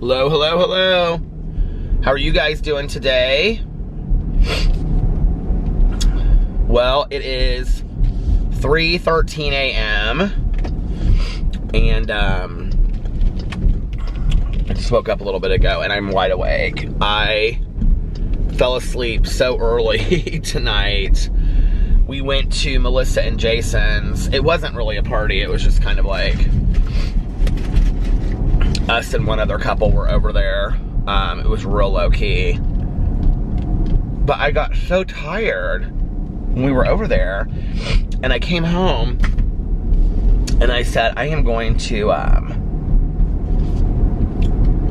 Hello, hello, hello. How are you guys doing today? Well, it is 3:13 a.m. and I just woke up a little bit ago and I'm wide awake. I fell asleep so early tonight. We went to Melissa and Jason's. It wasn't really a party, it was just kind of like us and one other couple were over there. It was real low-key. But I got so tired when we were over there, and I came home, and I said, I am going to,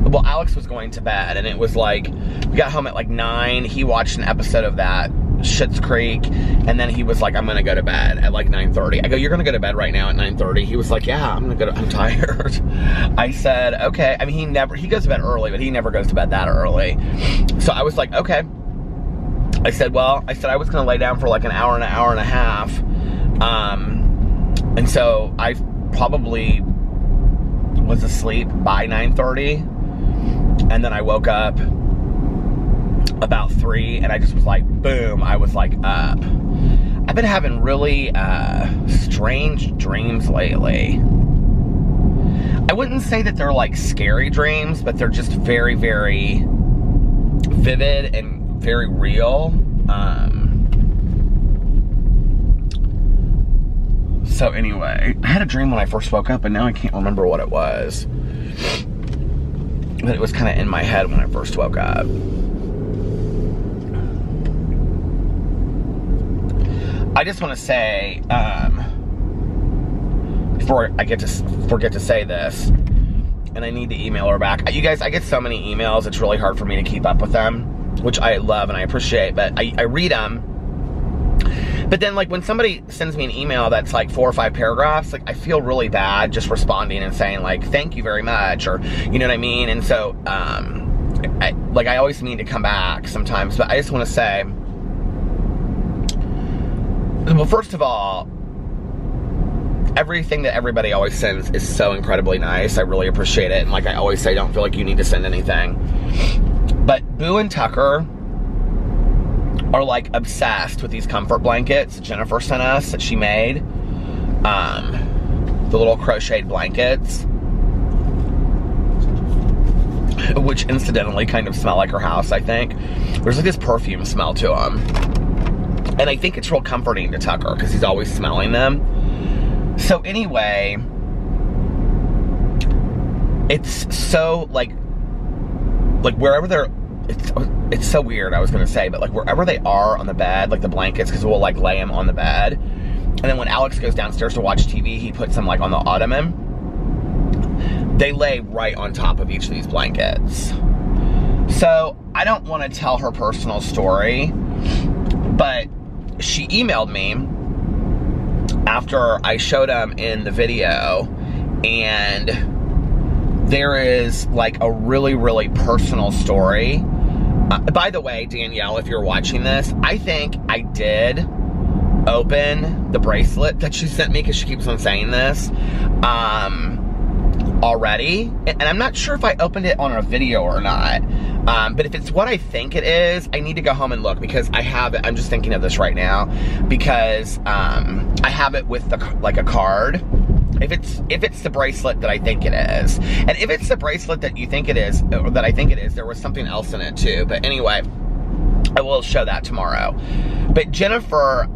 well, Alex was going to bed, and it was like, we got home at like 9, he watched an episode of that, Schitt's Creek, and then he was like, I'm gonna go to bed at like 9:30. I go, you're gonna go to bed right now at 9:30? He was like, yeah, I'm tired. I said, okay. I mean, he goes to bed early, but he never goes to bed that early. So I was like, okay. I said I was gonna lay down for like an hour and a half. And so I probably was asleep by 9:30. And then I woke up about 3 and I just was like, boom, I was like up. I've been having really strange dreams lately. I wouldn't say that they're like scary dreams, but they're just very, very vivid and very real. So anyway, I had a dream when I first woke up and now I can't remember what it was. But it was kind of in my head when I first woke up. I just want to say, before I forget to say this, and I need to email her back. You guys, I get so many emails, it's really hard for me to keep up with them, which I love and I appreciate, but I read them. But then, like, when somebody sends me an email that's like 4 or 5 paragraphs, like, I feel really bad just responding and saying, like, thank you very much, or, you know what I mean? And so, I always mean to come back sometimes, but I just want to say, well, first of all, everything that everybody always sends is so incredibly nice. I really appreciate it. And like I always say, don't feel like you need to send anything. But Boo and Tucker are like obsessed with these comfort blankets Jennifer sent us that she made. The little crocheted blankets. Which incidentally kind of smell like her house, I think. There's like this perfume smell to them. And I think it's real comforting to Tucker because he's always smelling them. So anyway, it's so like wherever they're, it's so weird, I was going to say, but like wherever they are on the bed, like the blankets, because we'll like lay them on the bed. And then when Alex goes downstairs to watch TV, he puts them like on the ottoman. They lay right on top of each of these blankets. So I don't want to tell her personal story, but she emailed me after I showed them in the video, and there is like a really, really personal story. By the way, Danielle, if you're watching this, I think I did open the bracelet that she sent me, because she keeps on saying this, already, and I'm not sure if I opened it on a video or not. But if it's what I think it is, I need to go home and look, because I have it. I'm just thinking of this right now because I have it with like a card. If it's the bracelet that I think it is, and if it's the bracelet that you think it is, or that I think it is, there was something else in it too. But anyway, I will show that tomorrow. But Jennifer,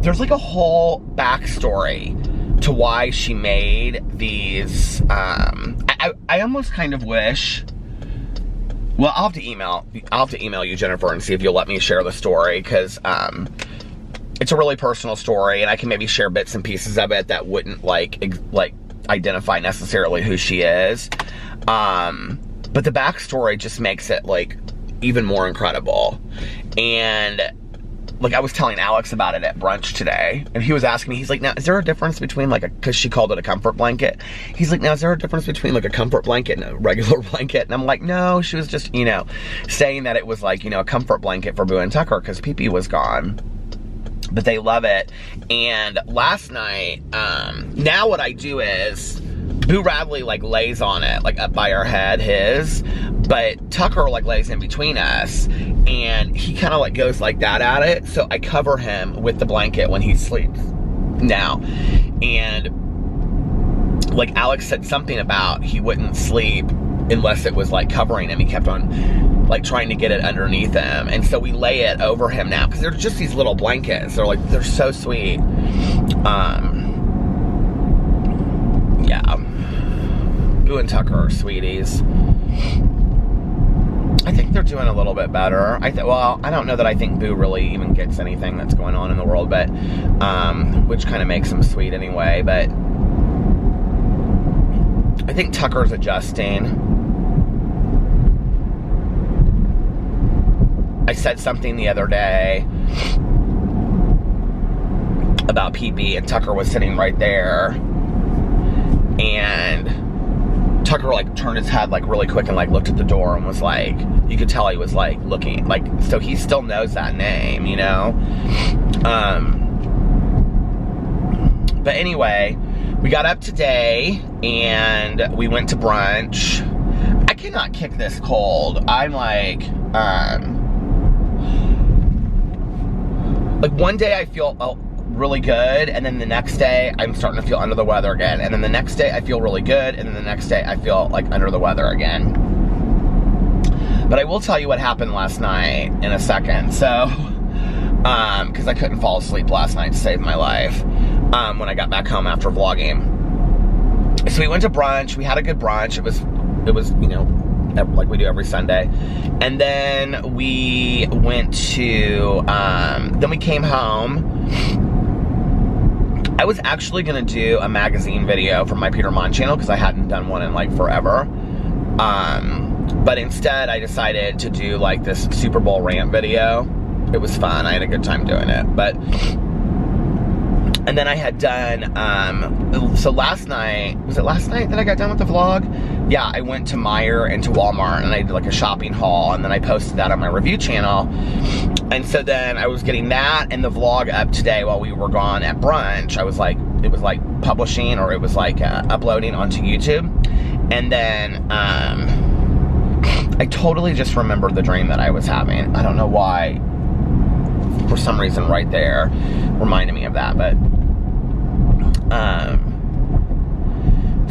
there's like a whole backstory to why she made these. I almost kind of wish. Well, I'll have to email you, Jennifer, and see if you'll let me share the story, because it's a really personal story, and I can maybe share bits and pieces of it that wouldn't like identify necessarily who she is. But the backstory just makes it like even more incredible. And like I was telling Alex about it at brunch today, and he was asking me, he's like, now, is there a difference between like because she called it a comfort blanket. He's like, now, is there a difference between like a comfort blanket and a regular blanket? And I'm like, no, she was just, saying that it was like, a comfort blanket for Boo and Tucker because Pee-Pee was gone. But they love it. And last night, now what I do is, Boo Radley, like, lays on it, like, up by our head, his, but Tucker, like, lays in between us, and he kind of, like, goes like that at it, so I cover him with the blanket when he sleeps now, and, like, Alex said something about he wouldn't sleep unless it was, like, covering him. He kept on, like, trying to get it underneath him, and so we lay it over him now, because they're just these little blankets. They're, like, they're so sweet. Yeah. Boo and Tucker are sweeties. I think they're doing a little bit better. Well, I don't know that I think Boo really even gets anything that's going on in the world, but, which kind of makes him sweet anyway, but I think Tucker's adjusting. I said something the other day about pee-pee, and Tucker was sitting right there, and Tucker, like, turned his head, like, really quick and, like, looked at the door and was, like, you could tell he was, like, looking, like, so he still knows that name, you know? But anyway, we got up today, and we went to brunch. I cannot kick this cold. I'm, like, one day I feel really good, and then the next day I'm starting to feel under the weather again, and then the next day I feel really good, and then the next day I feel like under the weather again. But I will tell you what happened last night in a second. So, because I couldn't fall asleep last night to save my life when I got back home after vlogging. So we went to brunch. We had a good brunch. It was, you know, like we do every Sunday. And then we went to, then we came home. I was actually gonna do a magazine video for my Peter Monn channel, because I hadn't done one in, like, forever. But instead I decided to do, like, this Super Bowl rant video. It was fun. I had a good time doing it. But, and then I had done, so last night, was it last night that I got done with the vlog? Yeah, I went to Meijer and to Walmart, and I did, like, a shopping haul, and then I posted that on my review channel. And so then I was getting that and the vlog up today while we were gone at brunch. I was like, it was like publishing, or it was like uploading onto YouTube. And then I totally just remembered the dream that I was having. I don't know why. For some reason right there reminded me of that. But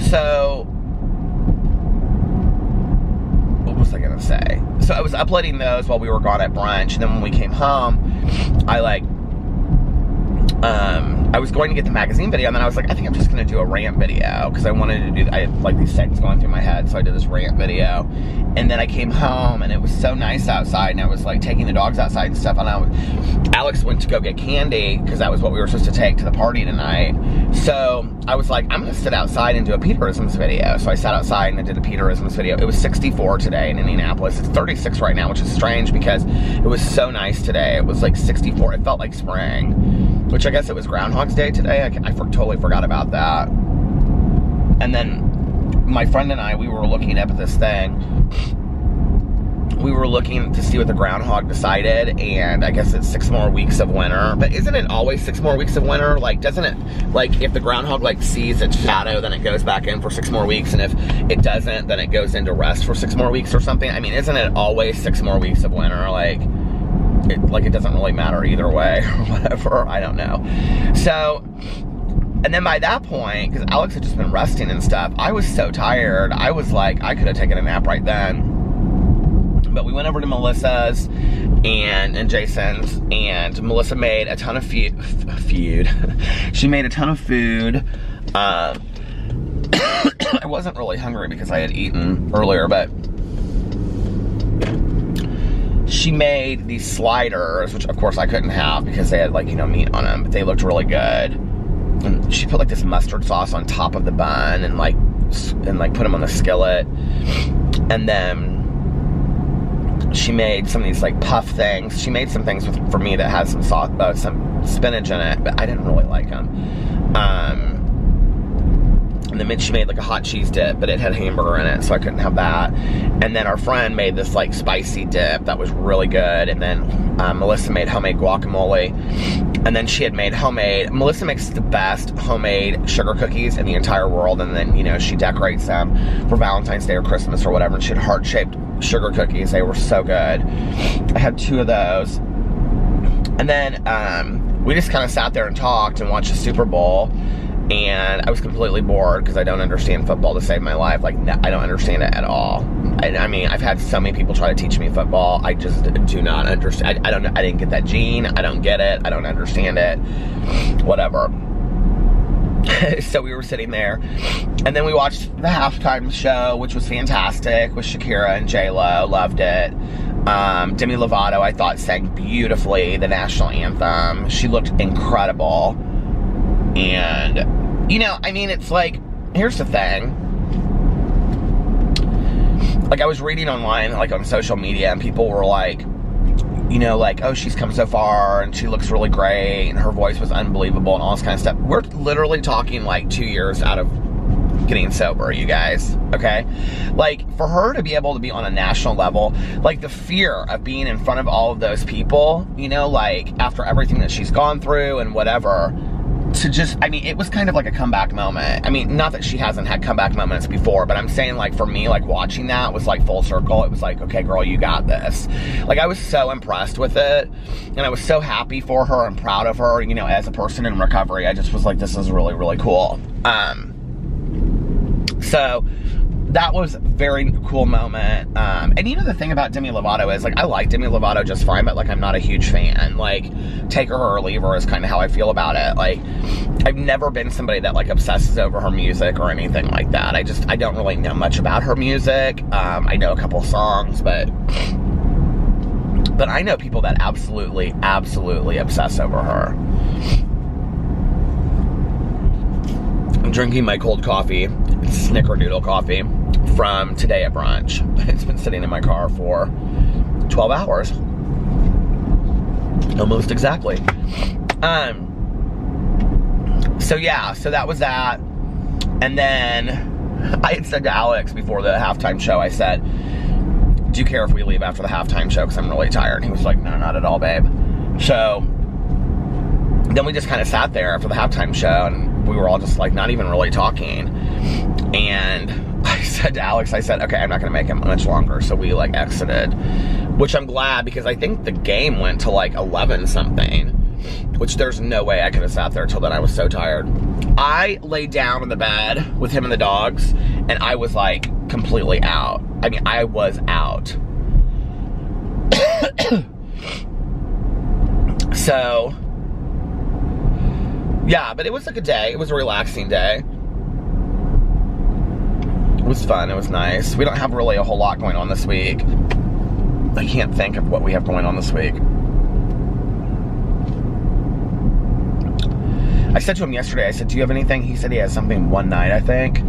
so what was I gonna say? So I was uploading those while we were gone at brunch, and then when we came home, I was going to get the magazine video, and then I was like, I think I'm just gonna do a rant video, because I wanted to do, I had, like, these things going through my head, so I did this rant video. And then I came home, and it was so nice outside, and I was, like, taking the dogs outside and stuff, and Alex went to go get candy, because that was what we were supposed to take to the party tonight. So I was like, I'm gonna sit outside and do a Peterisms video. So I sat outside and I did a Peterisms video. It was 64 today in Indianapolis. It's 36 right now, which is strange, because it was so nice today. It was like 64. It felt like spring, which I guess it was Groundhog's Day today. I totally forgot about that. And then my friend and I, we were looking up at this thing. We were looking to see what the groundhog decided, and I guess it's 6 more weeks of winter. But isn't it always 6 more weeks of winter? Like, doesn't it, like, if the groundhog, like, sees its shadow, then it goes back in for 6 more weeks, and if it doesn't, then it goes into rest for 6 more weeks or something? I mean, isn't it always 6 more weeks of winter? Like, it doesn't really matter either way, or whatever. I don't know. So, and then by that point, because Alex had just been resting and stuff, I was so tired. I was like, I could have taken a nap right then. But we went over to Melissa's and Jason's, and Melissa made a ton of food. She made a ton of food. I wasn't really hungry because I had eaten earlier, but she made these sliders, which of course I couldn't have because they had, like, you know, meat on them, but they looked really good. And she put, like, this mustard sauce on top of the bun and put them on the skillet. And then she made some of these, like, puff things. She made some things for me that has some some spinach in it, but I didn't really like them. And then she made like a hot cheese dip, but it had hamburger in it, so I couldn't have that. And then our friend made this like spicy dip that was really good. And then Melissa made homemade guacamole. And then she had made Melissa makes the best homemade sugar cookies in the entire world. And then, you know, she decorates them for Valentine's Day or Christmas or whatever. And she had heart-shaped sugar cookies. They were so good. I had 2 of those. And then we just kind of sat there and talked and watched the Super Bowl. And I was completely bored because I don't understand football to save my life. Like, no, I don't understand it at all. I mean, I've had so many people try to teach me football. I just do not understand. I don't know. I didn't get that gene. I don't get it. I don't understand it. Whatever. So we were sitting there, and then we watched the halftime show, which was fantastic, with Shakira and J-Lo. Loved it. Demi Lovato, I thought, sang beautifully the national anthem. She looked incredible. And, you know, I mean, it's like, here's the thing. Like, I was reading online, like, on social media, and people were like, you know, like, oh, she's come so far, and she looks really great, and her voice was unbelievable, and all this kind of stuff. We're literally talking, like, 2 years out of getting sober, you guys, okay? Like, for her to be able to be on a national level, like, the fear of being in front of all of those people, you know, like, after everything that she's gone through and whatever, to just, I mean, it was kind of like a comeback moment. I mean, not that she hasn't had comeback moments before, but I'm saying, like, for me, like, watching that was like full circle. It was like, okay, girl, you got this. Like, I was so impressed with it, and I was so happy for her and proud of her, you know, as a person in recovery. I just was like, this is really, really cool. So that was a very cool moment. And you know, the thing about Demi Lovato is, like, I like Demi Lovato just fine, but, like, I'm not a huge fan. Like, take her or leave her is kind of how I feel about it. Like, I've never been somebody that, like, obsesses over her music or anything like that. I don't really know much about her music. I know a couple songs, but I know people that absolutely, absolutely obsess over her. I'm drinking my cold coffee. It's snickerdoodle coffee from today at brunch. It's been sitting in my car for 12 hours. Almost exactly. So yeah, so that was that. And then I had said to Alex before the halftime show, I said, do you care if we leave after the halftime show? Because I'm really tired. And he was like, no, not at all, babe. So then we just kind of sat there after the halftime show, and we were all just like not even really talking. And I said to Alex, I said, okay, I'm not going to make it much longer. So we like exited, which I'm glad, because I think the game went to like 11 something, which there's no way I could have sat there till then. I was so tired. I laid down on the bed with him and the dogs, and I was like completely out. I mean, I was out. So yeah, but it was like a day. It was a relaxing day. It was fun. It was nice. We don't have really a whole lot going on this week. I can't think of what we have going on this week. I said to him yesterday, I said, do you have anything? He said he has something one night, I think.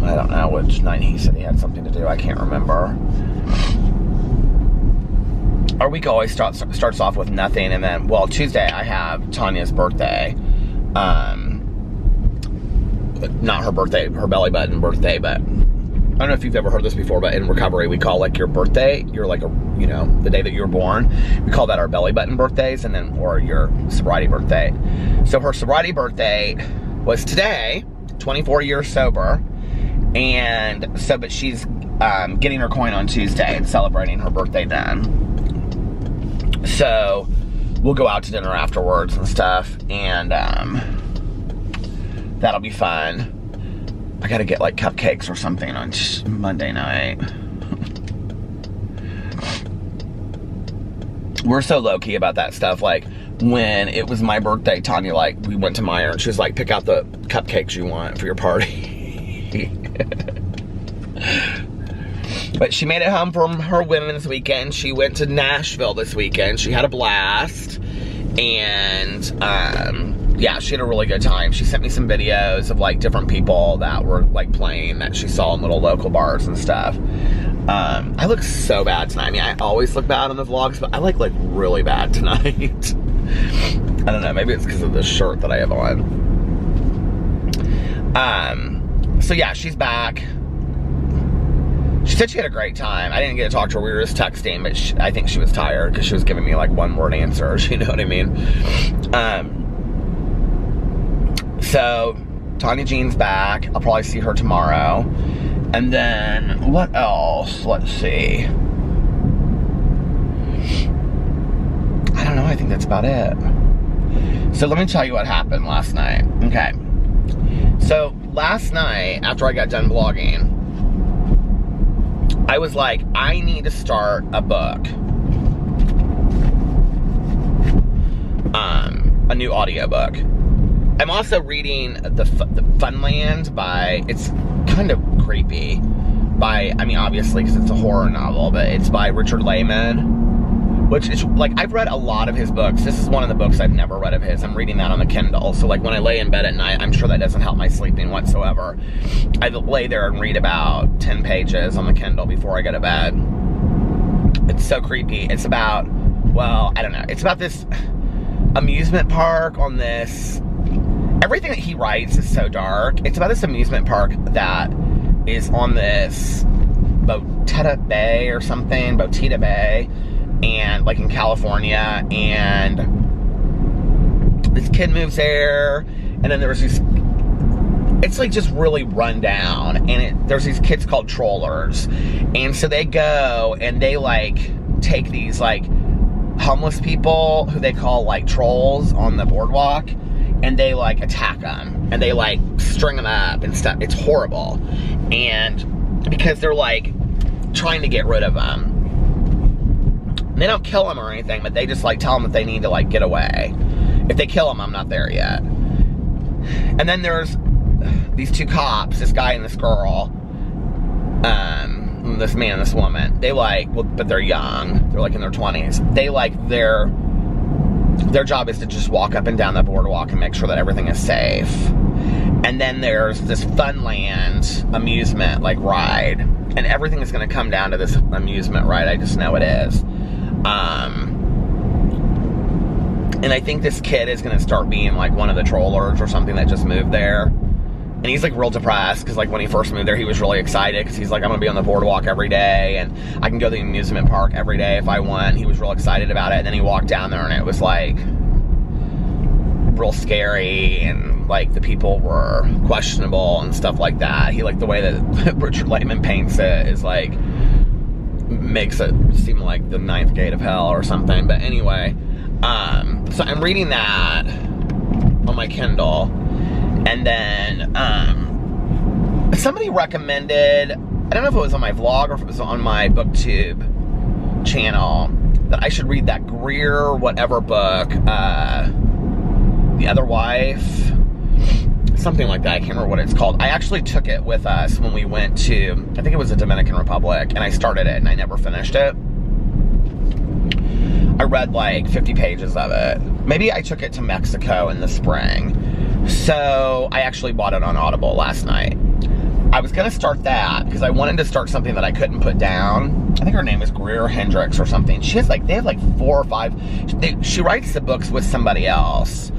I don't know which night he said he had something to do. I can't remember. Our week always starts off with nothing, and then, well, Tuesday I have Tanya's birthday. Not her birthday, her belly button birthday, but I don't know if you've ever heard this before, but in recovery we call like your birthday, you're like you know, the day that you were born, we call that our belly button birthdays, and then, or your sobriety birthday. So her sobriety birthday was today, 24 years sober, and so, but she's getting her coin on Tuesday and celebrating her birthday then. So we'll go out to dinner afterwards and stuff, and that'll be fun. I gotta get like cupcakes or something on Monday night. We're so low-key about that stuff. Like, when it was my birthday, Tanya, like, we went to Meijer, and she was like, pick out the cupcakes you want for your party. But she made it home from her women's weekend. She went to Nashville this weekend. She had a blast. And, yeah, she had a really good time. She sent me some videos of, like, different people that were, like, playing that she saw in little local bars and stuff. I look so bad tonight. I mean, I always look bad on the vlogs, but I look like really bad tonight. I don't know, maybe it's because of the shirt that I have on. So yeah, she's back. She said she had a great time. I didn't get to talk to her. We were just texting, but I think she was tired because she was giving me like one-word answers. You know what I mean? So Tanya Jean's back. I'll probably see her tomorrow. And then what else? Let's see. I don't know. I think that's about it. So let me tell you what happened last night. Okay. So last night, after I got done vlogging, I was like, I need to start a book. A new audiobook. I'm also reading the Funland by, it's kind of creepy, by, I mean, obviously, because it's a horror novel, but it's by Richard Lehman, which is, like, I've read a lot of his books. This is one of the books I've never read of his. I'm reading that on the Kindle, so, like, when I lay in bed at night, I'm sure that doesn't help my sleeping whatsoever. I lay there and read about 10 pages on the Kindle before I go to bed. It's so creepy. It's about, well, I don't know. It's about this amusement park on this, everything that he writes is so dark. It's about this amusement park that is on this Botetta Bay or something, Botetta Bay, and like in California, and this kid moves there, and then there's these, it's like just really run down, and there's these kids called trollers, and so they go and they like take these like homeless people who they call like trolls on the boardwalk, and they like attack them, and they like string them up and stuff. It's horrible. And because they're like trying to get rid of them, they don't kill them or anything, but they just like tell them that they need to like get away. If they kill them, I'm not there yet. And then there's these two cops, this guy and this girl, this man and this woman. They like, well, but they're young. They're like in their 20s. They like, their job is to just walk up and down the boardwalk and make sure that everything is safe. And then there's this Funland amusement like ride, and everything is going to come down to this amusement ride. I just know it is. And I think this kid is going to start being like one of the trollers or something that just moved there. And he's like real depressed because like when he first moved there, he was really excited because he's like, I'm going to be on the boardwalk every day and I can go to the amusement park every day if I want. He was real excited about it. And then he walked down there and it was like real scary, and like the people were questionable and stuff like that. He, like, the way that Richard Lehman paints it is like, makes it seem like the 9th gate of hell or something. But anyway, so I'm reading that on my Kindle. And then, somebody recommended, I don't know if it was on my vlog or if it was on my BookTube channel, that I should read that Greer whatever book, The Other Wife, something like that. I can't remember what it's called. I actually took it with us when we went to, I think it was the Dominican Republic, and I started it and I never finished it. I read like 50 pages of it. Maybe I took it to Mexico in the spring. So I actually bought it on Audible last night. I was gonna start that because I wanted to start something that I couldn't put down. I think her name is Greer Hendricks or something. She has like, they have like 4 or 5. She writes the books with somebody else.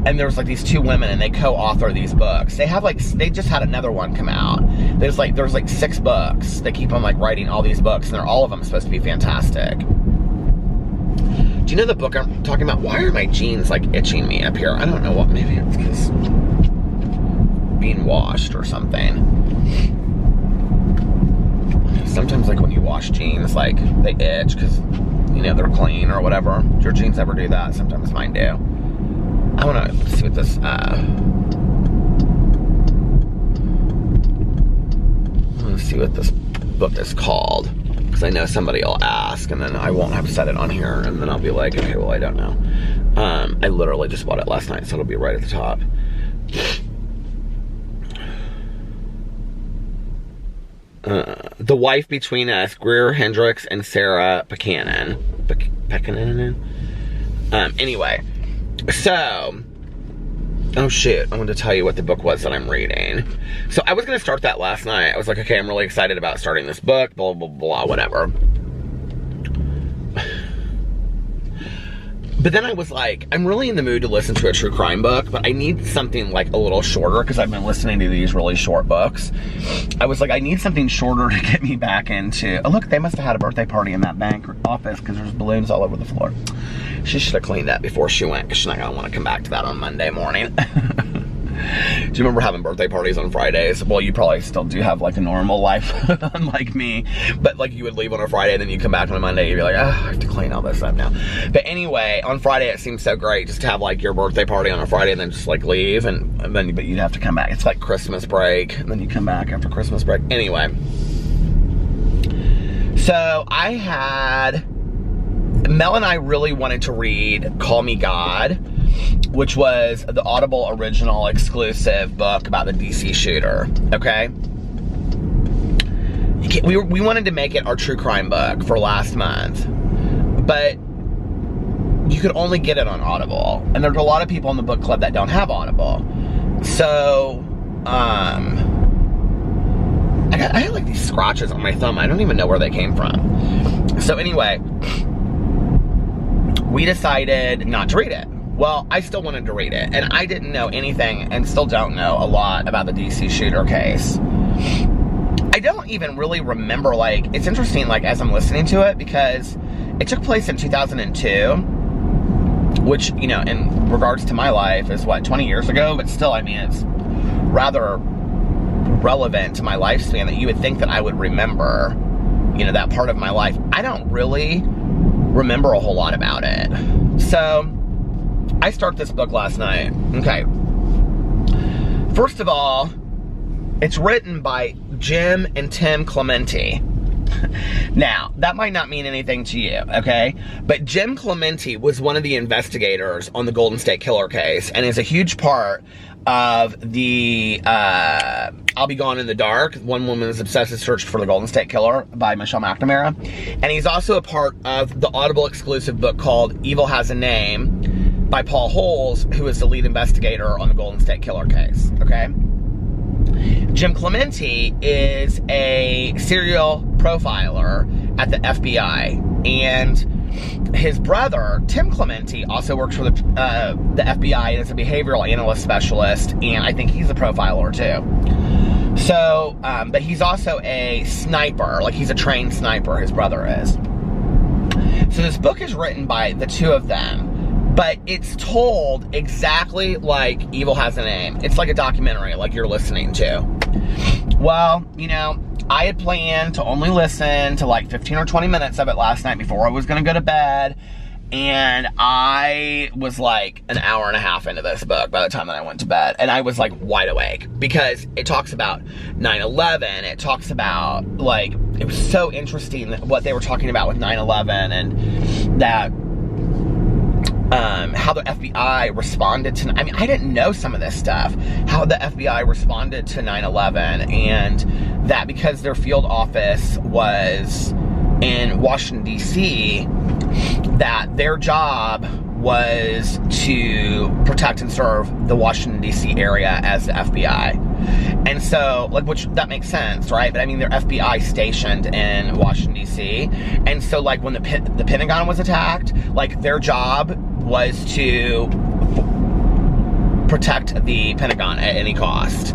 And there's like these 2 women and they co-author these books. They have like, they just had another one come out. There's like 6 books. They keep on like writing all these books, and they're all of them supposed to be fantastic. Do you know the book I'm talking about? Why are my jeans like itching me up here? I don't know what, maybe it's because being washed or something. Sometimes like when you wash jeans, like they itch because, you know, they're clean or whatever. Do your jeans ever do that? Sometimes mine do. I want to see what this, book is called, because I know somebody will ask, and then I won't have said it on here, and then I'll be like, okay, well, I don't know. I literally just bought it last night, so it'll be right at the top. The Wife Between Us, Greer Hendricks and Sarah Pekkanen. Anyway, so Oh shit, I wanted to tell you what the book was that I'm reading. So I was gonna start that last night. I was like, okay, I'm really excited about starting this book, blah, blah, blah, whatever. But then I was like, I'm really in the mood to listen to a true crime book, but I need something like a little shorter because I've been listening to these really short books. I was like, I need something shorter to get me back into, oh look, they must have had a birthday party in that bank office because there's balloons all over the floor. She should have cleaned that before she went because she's not gonna want to come back to that on Monday morning. Do you remember having birthday parties on Fridays? Well, you probably still do have like a normal life, unlike me. But like you would leave on a Friday and then you come back on a Monday, you'd be like, oh, I have to clean all this up now. But anyway, on Friday it seems so great just to have like your birthday party on a Friday and then just like leave and then but you'd have to come back. It's like Christmas break and then you come back after Christmas break. Anyway. So I had, Mel and I really wanted to read Call Me God, which was the Audible original exclusive book about the DC shooter, okay? We wanted to make it our true crime book for last month, but you could only get it on Audible, and there's a lot of people in the book club that don't have Audible. So, I had like these scratches on my thumb. I don't even know where they came from. So anyway, we decided not to read it. Well, I still wanted to read it, and I didn't know anything, and still don't know a lot about the DC shooter case. I don't even really remember, like, it's interesting, like, as I'm listening to it, because it took place in 2002, which, you know, in regards to my life is, what, 20 years ago? But still, I mean, it's rather relevant to my lifespan that you would think that I would remember, you know, that part of my life. I don't really remember a whole lot about it. So I start this book last night. Okay. First of all, it's written by Jim and Tim Clementi. Now, that might not mean anything to you, okay? But Jim Clementi was one of the investigators on the Golden State Killer case and is a huge part of the I'll Be Gone in the Dark, One Woman's Obsessive Search for the Golden State Killer by Michelle McNamara. And he's also a part of the Audible exclusive book called Evil Has a Name by Paul Holes, who is the lead investigator on the Golden State Killer case, okay? Jim Clementi is a serial profiler at the FBI, and his brother, Tim Clementi, also works for the FBI as a behavioral analyst specialist, and I think he's a profiler too. So, but he's also a sniper, like he's a trained sniper, his brother is. So this book is written by the two of them, but it's told exactly like Evil Has a Name. It's like a documentary, like you're listening to. Well, you know, I had planned to only listen to like 15 or 20 minutes of it last night before I was going to go to bed. And I was like an hour and a half into this book by the time that I went to bed. And I was like wide awake because it talks about 9/11. It talks about, like, it was so interesting what they were talking about with 9/11 and that, how the FBI responded to, I mean, I didn't know some of this stuff, how the FBI responded to 9/11, and that because their field office was in Washington, D.C., that their job was to protect and serve the Washington, D.C. area as the FBI. And so, like, which, that makes sense, right? But I mean, they're FBI stationed in Washington, D.C. And so, like, when the Pentagon was attacked, like, their job was to protect the Pentagon at any cost.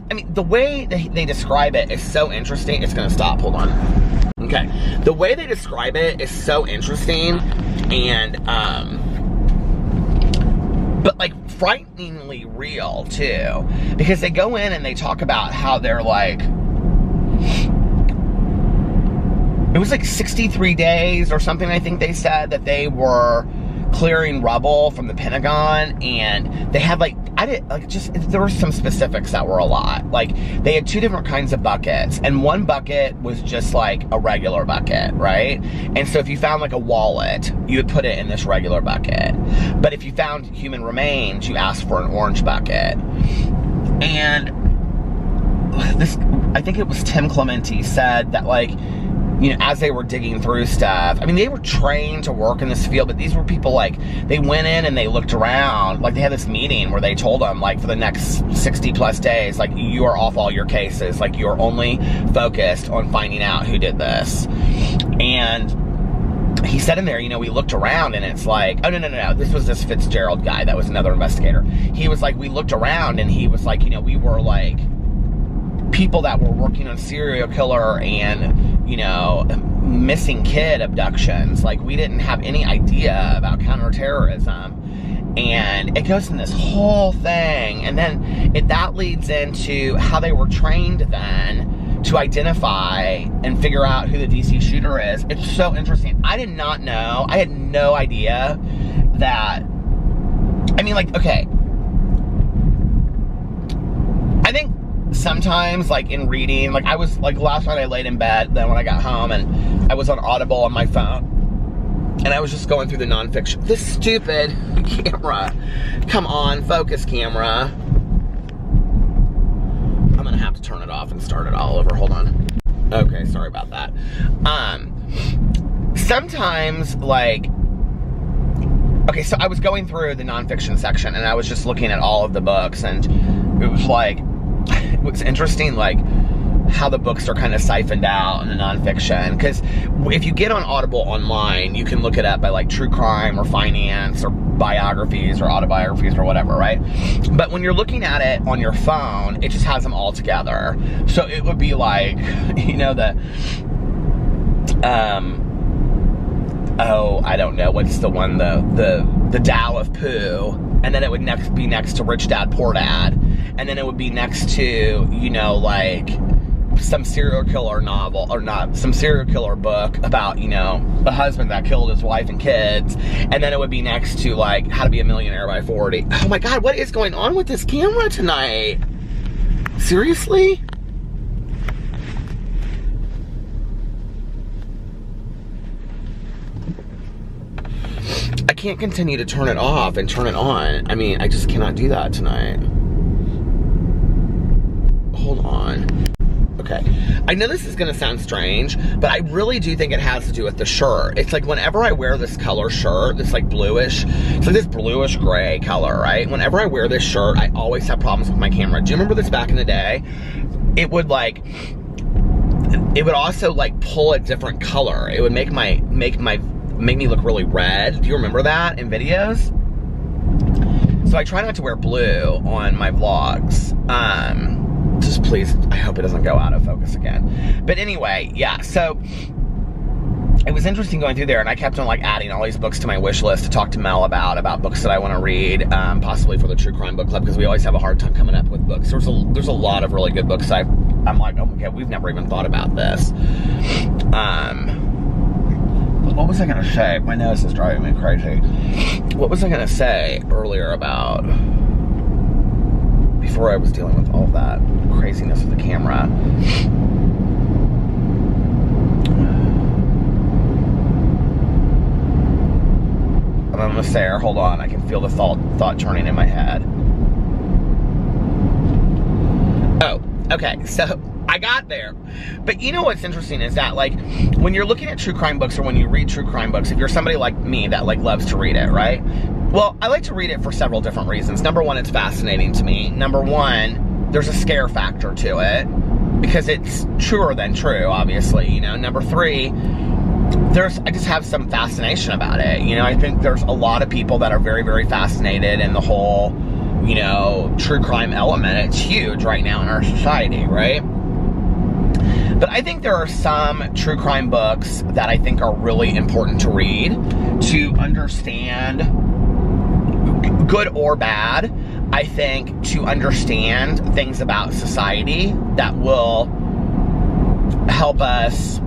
I mean, the way they describe it is so interesting. It's gonna stop, hold on. Okay, the way they describe it is so interesting and, but like frighteningly real too, because they go in and they talk about how they're like, it was like 63 days or something, I think they said, that they were clearing rubble from the Pentagon, and they had like, there were some specifics that were a lot. Like, they had two different kinds of buckets, and one bucket was just like a regular bucket, right? And so if you found like a wallet, you would put it in this regular bucket. But if you found human remains, you asked for an orange bucket. And this, I think it was Tim Clementi said that, like, you know, as they were digging through stuff, I mean, they were trained to work in this field, but these were people, like, they went in and they looked around, like, they had this meeting where they told them, like, for the next 60 plus days, like, you are off all your cases, like, you're only focused on finding out who did this. And he said in there, you know, we looked around and it's like, oh, no, this was this Fitzgerald guy that was another investigator. He was like, we looked around and he was like, you know, we were like people that were working on serial killer and, you know, missing kid abductions. Like, we didn't have any idea about counterterrorism. And it goes in this whole thing. And then that leads into how they were trained then to identify and figure out who the DC shooter is. It's so interesting. I did not know. I had no idea that, I mean, like, okay. I think sometimes, like, in reading, like, I was, like, last night I laid in bed, then when I got home, and I was on Audible on my phone, and I was just going through the nonfiction. This stupid camera. Come on, focus camera. I'm gonna have to turn it off and start it all over. Hold on. Okay, sorry about that. Sometimes, like, okay, so I was going through the nonfiction section, and I was just looking at all of the books, and it was like, it was interesting, like, how the books are kind of siphoned out in the nonfiction. Because if you get on Audible online, you can look it up by, like, true crime or finance or biographies or autobiographies or whatever, right? But when you're looking at it on your phone, it just has them all together. So it would be like, you know, oh, I don't know, what's the one, the Tao of Pooh, and then it would be next to Rich Dad, Poor Dad, and then it would be next to, you know, like, some serial killer novel, or not, some serial killer book about, you know, the husband that killed his wife and kids, and then it would be next to, like, How to Be a Millionaire by 40. Oh my God, what is going on with this camera tonight? Seriously? I can't continue to turn it off and turn it on. I mean, I just cannot do that tonight. Hold on. Okay. I know this is going to sound strange, but I really do think it has to do with the shirt. It's like whenever I wear this color shirt, this like bluish, it's like this bluish gray color, right? Whenever I wear this shirt, I always have problems with my camera. Do you remember this back in the day? It would like, it would also like pull a different color. It would make me look really red. Do you remember that in videos? So I try not to wear blue on my vlogs. Just please, I hope it doesn't go out of focus again. But anyway, yeah, so it was interesting going through there, and I kept on like adding all these books to my wish list to talk to Mel about books that I want to read, possibly for the True Crime Book Club, because we always have a hard time coming up with books. There's a lot of really good books I'm like, oh my God, we've never even thought about this. What was I gonna say? My nose is driving me crazy. What was I gonna say earlier about, before I was dealing with all of that craziness with the camera? I'm gonna say, hold on, I can feel the thought turning in my head. Oh, okay, so I got there. But you know what's interesting is that, like, when you're looking at true crime books, or when you read true crime books, if you're somebody like me that like loves to read it, right? Well, I like to read it for several different reasons. Number one, it's fascinating to me. Number one, there's a scare factor to it, because it's truer than true, obviously, you know. Number three, I just have some fascination about it. You know, I think there's a lot of people that are very, very fascinated in the whole, you know, true crime element. It's huge right now in our society, right? But I think there are some true crime books that I think are really important to read to understand, good or bad, I think, to understand things about society that will help us,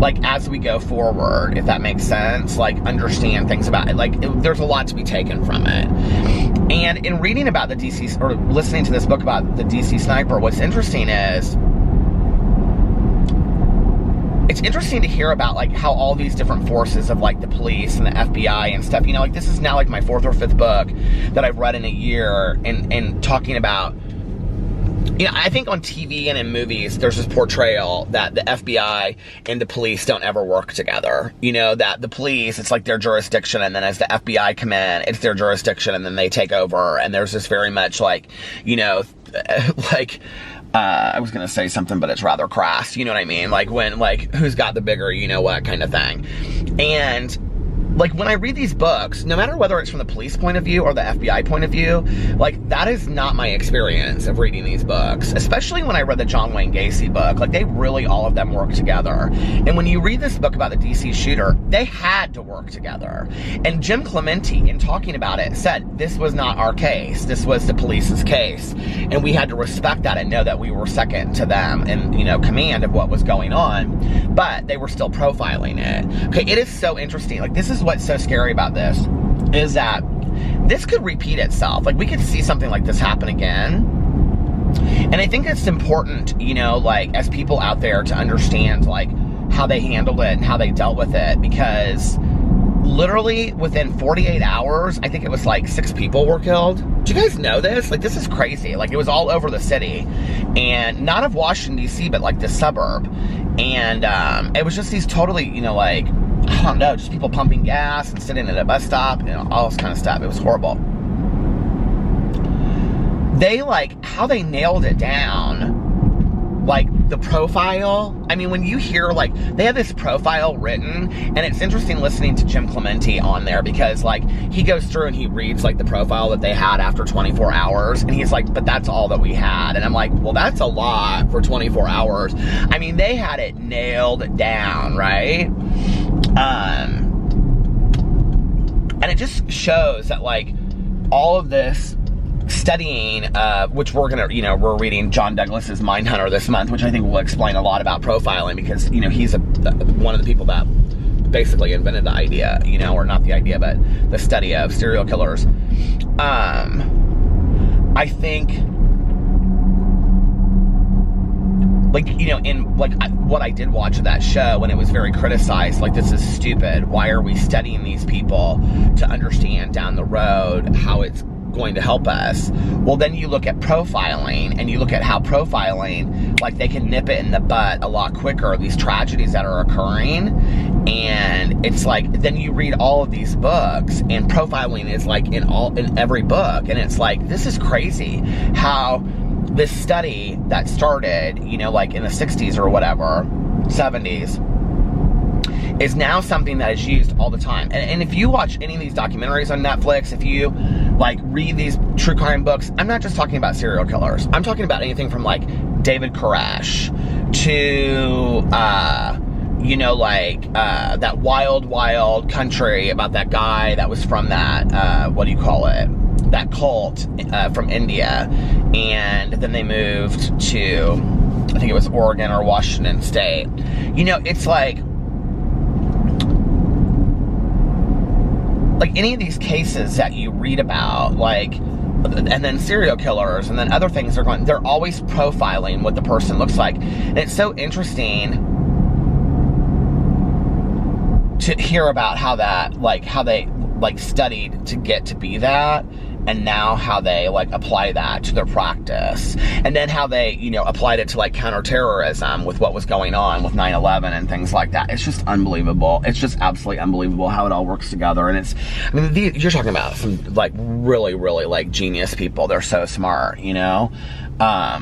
like, as we go forward, if that makes sense, like, understand things about it. Like, there's a lot to be taken from it. And in reading about the DC, or listening to this book about the DC sniper, what's interesting is, it's interesting to hear about, like, how all these different forces of, like, the police and the FBI and stuff, you know, like, this is now, like, my 4th or 5th book that I've read in a year, and talking about you know, I think on TV and in movies, there's this portrayal that the FBI and the police don't ever work together. You know, that the police, it's like their jurisdiction, and then as the FBI come in, it's their jurisdiction, and then they take over. And there's this very much like, you know, like, I was going to say something, but it's rather crass. You know what I mean? Like when, like, who's got the bigger, you know what kind of thing. And like, when I read these books, no matter whether it's from the police point of view or the FBI point of view, like, that is not my experience of reading these books. Especially when I read the John Wayne Gacy book. Like, they really, all of them work together. And when you read this book about the DC shooter, they had to work together. And Jim Clemente, in talking about it, said, this was not our case. This was the police's case. And we had to respect that and know that we were second to them in, you know, command of what was going on. But they were still profiling it. Okay, it is so interesting. Like, this is what's so scary about this, is that this could repeat itself. Like, we could see something like this happen again. And I think it's important, you know, like, as people out there to understand, like, how they handled it and how they dealt with it, because literally within 48 hours, I think it was like 6 people were killed. Do you guys know this? Like, this is crazy. Like, it was all over the city, and not of Washington, D.C., but like the suburb. And it was just these totally, you know, like, I don't know, just people pumping gas and sitting at a bus stop, you know, all this kind of stuff. It was horrible. They, like, how they nailed it down, like, the profile. I mean, when you hear, like, they have this profile written, and it's interesting listening to Jim Clemente on there, because, like, he goes through and he reads, like, the profile that they had after 24 hours, and he's like, but that's all that we had. And I'm like, well, that's a lot for 24 hours. I mean, they had it nailed down, right? And it just shows that, like, all of this studying, which we're gonna, you know, we're reading John Douglas's Mindhunter this month, which I think will explain a lot about profiling, because, you know, he's one of the people that basically invented the idea, you know, or not the idea, but the study of serial killers. I think, like, you know, in, like, what I did watch of that show, when it was very criticized, like, this is stupid. Why are we studying these people to understand down the road how it's going to help us? Well, then you look at profiling, and you look at how profiling, like, they can nip it in the butt a lot quicker, these tragedies that are occurring. And it's like, then you read all of these books, and profiling is like in every book, and it's like, this is crazy how this study that started, you know, like in the 60s or whatever, 70s, is now something that is used all the time. And if you watch any of these documentaries on Netflix, if you, like, read these true crime books, I'm not just talking about serial killers. I'm talking about anything from, like, David Koresh to, you know, like, that wild, wild country about that guy that was from that, what do you call it? That cult from India. And then they moved to, I think it was Oregon or Washington State. You know, it's like any of these cases that you read about, like, and then serial killers, and then other things are going, they're always profiling what the person looks like. And it's so interesting to hear about how that, like, how they, like, studied to get to be that, and now how they, like, apply that to their practice. And then how they, you know, applied it to, like, counterterrorism with what was going on with 9/11 and things like that. It's just unbelievable. It's just absolutely unbelievable how it all works together. And it's, I mean, you're talking about some, like, really, really, like, genius people. They're so smart, you know? I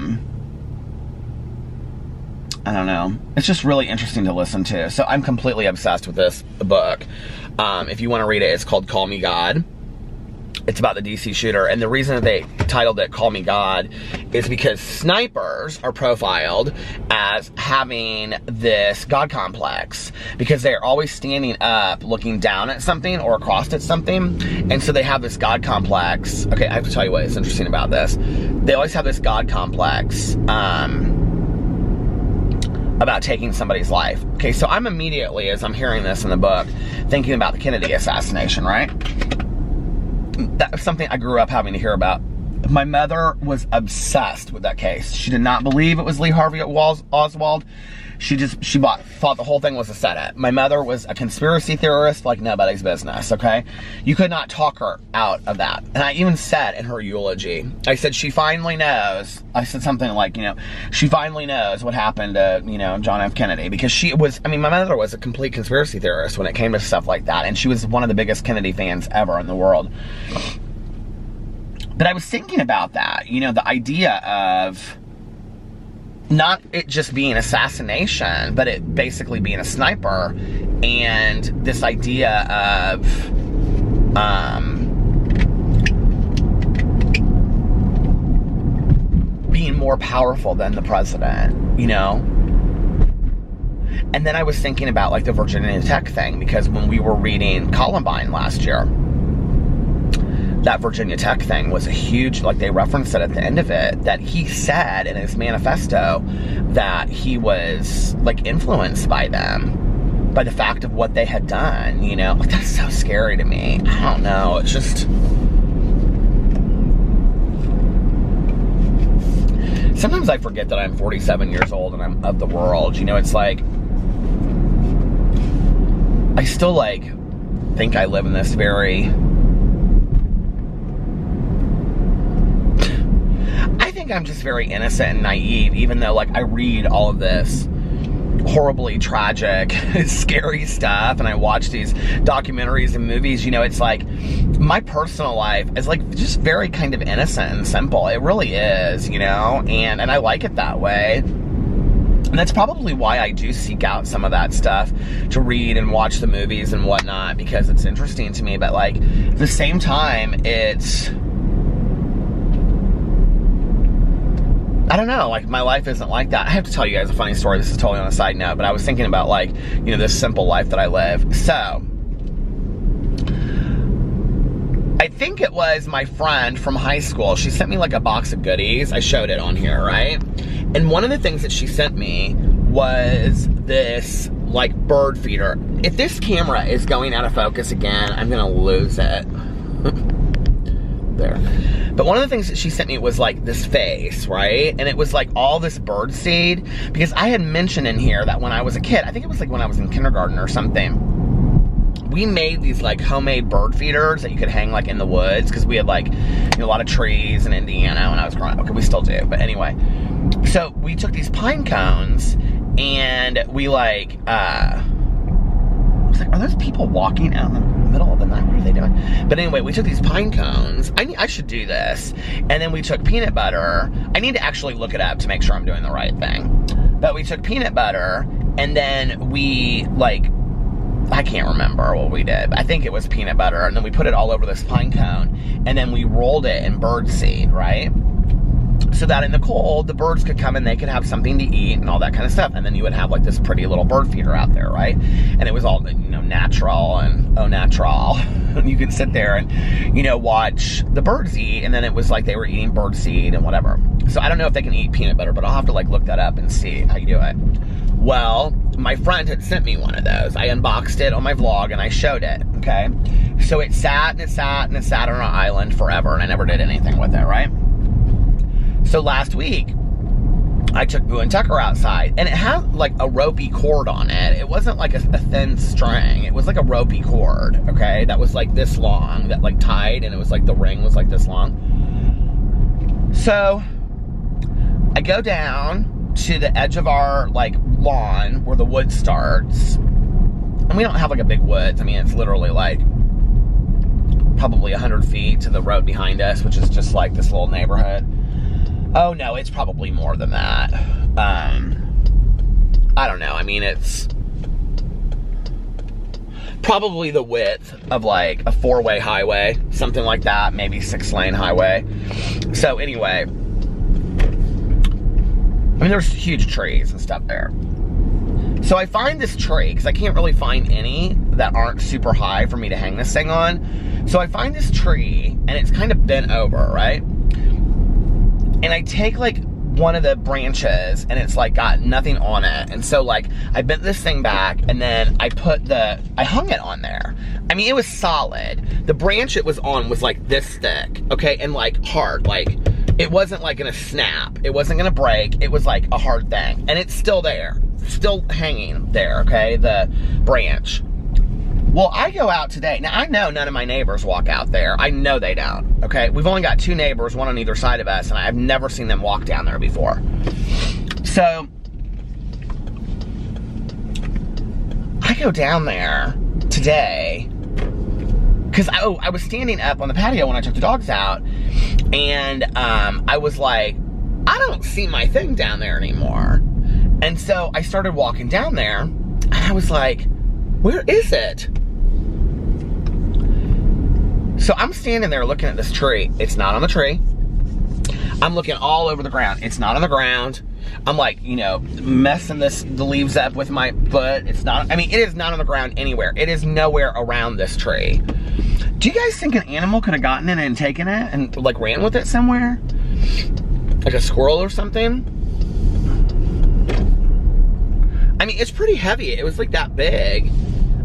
don't know. It's just really interesting to listen to. So I'm completely obsessed with this book. If you want to read it, it's called Call Me God. It's about the DC shooter, and the reason that they titled it Call Me God is because snipers are profiled as having this God complex, because they're always standing up looking down at something or across at something, and so they have this God complex. Okay, I have to tell you what is interesting about this. They always have this God complex about taking somebody's life. Okay, so I'm immediately, as I'm hearing this in the book, thinking about the Kennedy assassination, right? That was something I grew up having to hear about. My mother was obsessed with that case. She did not believe it was Lee Harvey Oswald. she thought the whole thing was a setup. My mother was a conspiracy theorist like nobody's business, okay? You could not talk her out of that. And I even said in her eulogy, I said, she finally knows. I said something like, you know, she finally knows what happened to, you know, John F. Kennedy. Because she was, I mean, my mother was a complete conspiracy theorist when it came to stuff like that. And she was one of the biggest Kennedy fans ever in the world. But I was thinking about that, you know, the idea of not it just being assassination, but it basically being a sniper, and this idea of being more powerful than the president, you know? And then I was thinking about like the Virginia Tech thing, because when we were reading Columbine last year, that Virginia Tech thing was a huge, like they referenced it at the end of it, that he said in his manifesto that he was like influenced by them, by the fact of what they had done, you know? Like, that's so scary to me. I don't know, it's just... Sometimes I forget that I'm 47 years old and I'm of the world, you know? It's like, I still like think I live in this very... I'm just very innocent and naive, even though like I read all of this horribly tragic, scary stuff, and I watch these documentaries and movies. You know, it's like my personal life is like just very kind of innocent and simple. It really is, you know, and I like it that way. And that's probably why I do seek out some of that stuff to read and watch the movies and whatnot, because it's interesting to me. But like at the same time, it's, I don't know, like my life isn't like that. I have to tell you guys a funny story. This is totally on a side note, but I was thinking about like, you know, this simple life that I live. So, I think it was my friend from high school. She sent me like a box of goodies. I showed it on here, right? And one of the things that she sent me was this like bird feeder. If this camera is going out of focus again, I'm gonna lose it. There. But one of the things that she sent me was like this face, right? And it was like all this bird seed, because I had mentioned in here that when I was a kid, I think it was like when I was in kindergarten or something, we made these like homemade bird feeders that you could hang like in the woods, because we had like, you know, a lot of trees in Indiana when I was growing up. Okay, we still do, but anyway. So we took these pine cones and we like, I was like, are those people walking out in the middle of the night? What are they doing? But anyway, we took these pine cones. I should do this. And then we took peanut butter. I need to actually look it up to make sure I'm doing the right thing. But we took peanut butter, and then we, like, I can't remember what we did. But I think it was peanut butter. And then we put it all over this pine cone. And then we rolled it in bird seed, right? So that in the cold, the birds could come and they could have something to eat and all that kind of stuff. And then you would have like this pretty little bird feeder out there, right? And it was all, you know, natural and au natural. And you could sit there and, you know, watch the birds eat. And then it was like they were eating bird seed and whatever. So I don't know if they can eat peanut butter, but I'll have to like look that up and see how you do it. Well, my friend had sent me one of those. I unboxed it on my vlog and I showed it, okay? So it sat and it sat and it sat on an island forever, and I never did anything with it, right? So last week, I took Boo and Tucker outside, and it had like a ropey cord on it. It wasn't like a thin string. It was like a ropey cord, okay? That was like this long, that like tied, and it was like the ring was like this long. So I go down to the edge of our like lawn where the wood starts. And we don't have like a big woods. I mean, it's literally like probably 100 feet to the road behind us, which is just like this little neighborhood. Oh no, it's probably more than that. I don't know. I mean, it's probably the width of like a 4-way highway, something like that, maybe 6-lane highway. So anyway, I mean, there's huge trees and stuff there. So I find this tree, because I can't really find any that aren't super high for me to hang this thing on. So I find this tree, and it's kind of bent over, right? And I take like one of the branches, and it's like got nothing on it. And so like I bent this thing back, and then I hung it on there. I mean, it was solid. The branch it was on was like this thick, okay? And like hard, like it wasn't like gonna snap. It wasn't gonna break. It was like a hard thing. And it's still there. still hanging there, okay, the branch. Well, I go out today. Now, I know none of my neighbors walk out there. I know they don't, okay? We've only got 2 neighbors, one on either side of us, and I've never seen them walk down there before. So, I go down there today, because I was standing up on the patio when I took the dogs out, and I was like, I don't see my thing down there anymore. And so I started walking down there, and I was like, where is it? So I'm standing there looking at this tree. It's not on the tree. I'm looking all over the ground. It's not on the ground. I'm like, you know, messing the leaves up with my foot. It's not, I mean, it is not on the ground anywhere. It is nowhere around this tree. Do you guys think an animal could have gotten it and taken it and like ran with it somewhere? Like a squirrel or something? I mean, it's pretty heavy. It was like that big.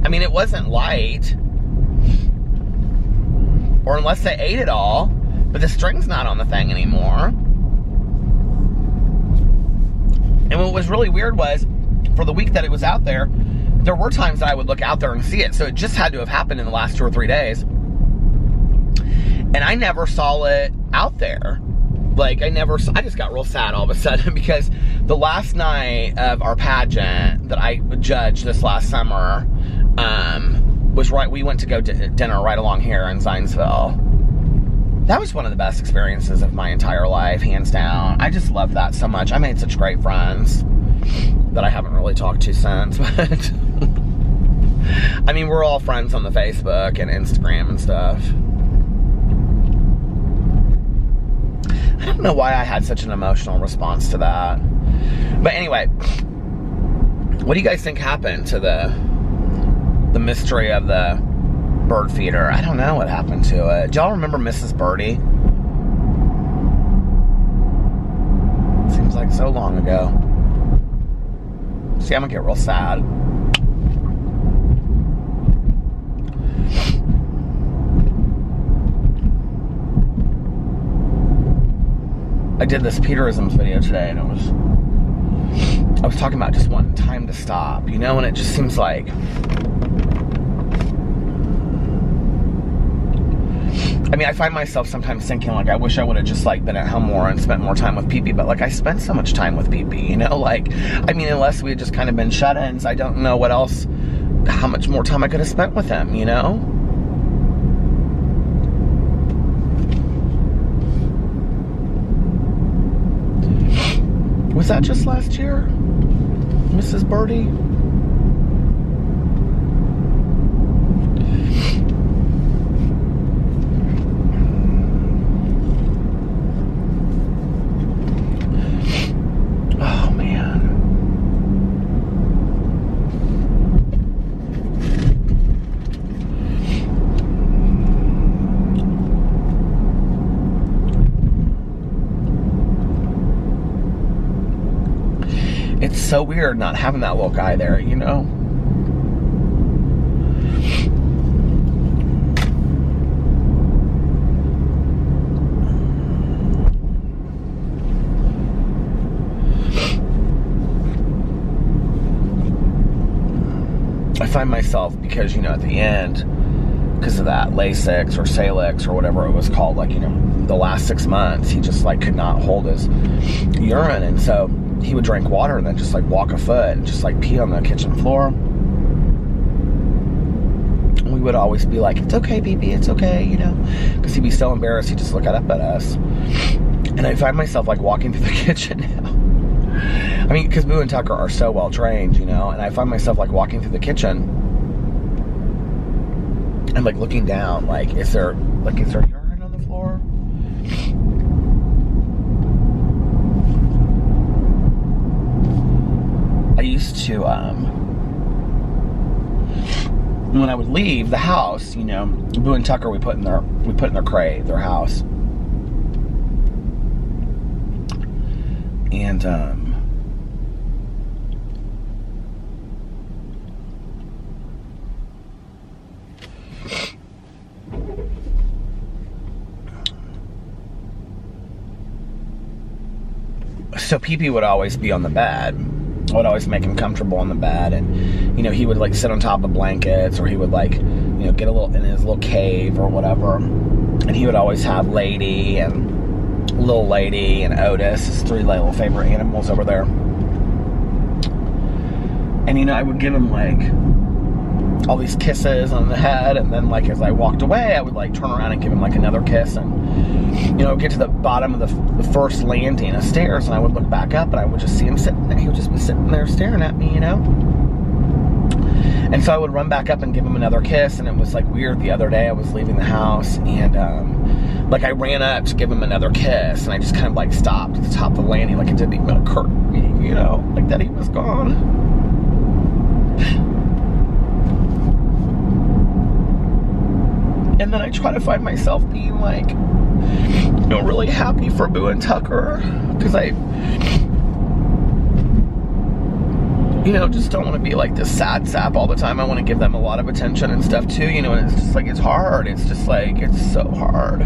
I mean, it wasn't light. Or unless they ate it all. But the string's not on the thing anymore. And what was really weird was, for the week that it was out there, there were times that I would look out there and see it. So it just had to have happened in the last 2 or 3 days. And I never saw it out there. Like, I just got real sad all of a sudden because the last night of our pageant that I judged this last summer, was right, we went to go to dinner right along here in Zionsville. That was one of the best experiences of my entire life, hands down. I just loved that so much. I made such great friends that I haven't really talked to since, but I mean, we're all friends on the Facebook and Instagram and stuff. I don't know why I had such an emotional response to that. But anyway, what do you guys think happened to the mystery of the bird feeder? I don't know what happened to it. Do y'all remember Mrs. Birdie? Seems like so long ago. See, I'm gonna get real sad. I did this Peterisms video today, and I was talking about just wanting time to stop, you know, and it just seems like, I mean, I find myself sometimes thinking, like, I wish I would have just, like, been at home more and spent more time with Pee-Pee, but, like, I spent so much time with Pee-Pee, you know, like, I mean, unless we had just kind of been shut-ins, I don't know what else, how much more time I could have spent with him, you know? Was that just last year, Mrs. Birdie? Oh, man. It's so weird not having that little guy there, you know? I find myself, because, you know, at the end, because of that Lasix or Salix or whatever it was called, like, you know, the last 6 months, he just, like, could not hold his urine, and so he would drink water and then just, like, walk a foot and just, like, pee on the kitchen floor. And we would always be like, it's okay, Pee-Pee, it's okay, you know, because he'd be so embarrassed, he'd just look up at us. And I find myself, like, walking through the kitchen now. I mean, because Boo and Tucker are so well trained, you know, and I find myself, like, walking through the kitchen and, like, looking down, like, is there urine on the floor? I used to, when I would leave the house, you know, Boo and Tucker we put in their crate, their house. And, so Pee-Pee would always be on the bed, I would always make him comfortable on the bed, and, you know, he would, like, sit on top of blankets, or he would, like, you know, get a little in his little cave or whatever, and he would always have Lady and Little Lady and Otis, his 3 little favorite animals over there. And, you know, I would give him, like, all these kisses on the head, and then, like, as I walked away, I would, like, turn around and give him, like, another kiss, and, you know, get to the bottom of the first landing of stairs, and I would look back up, and I would just see him sitting there. He would just be sitting there staring at me, you know? And so I would run back up and give him another kiss, and it was, like, weird. The other day I was leaving the house, and, like, I ran up to give him another kiss, and I just kind of, like, stopped at the top of the landing, like it didn't even occur to me, you know? Like, that he was gone. And then I try to find myself being, like, you know, really happy for Boo and Tucker, because I, you know, just don't want to be like this sad sap all the time. I want to give them a lot of attention and stuff too, you know, and it's just like, it's hard. It's just like, it's so hard.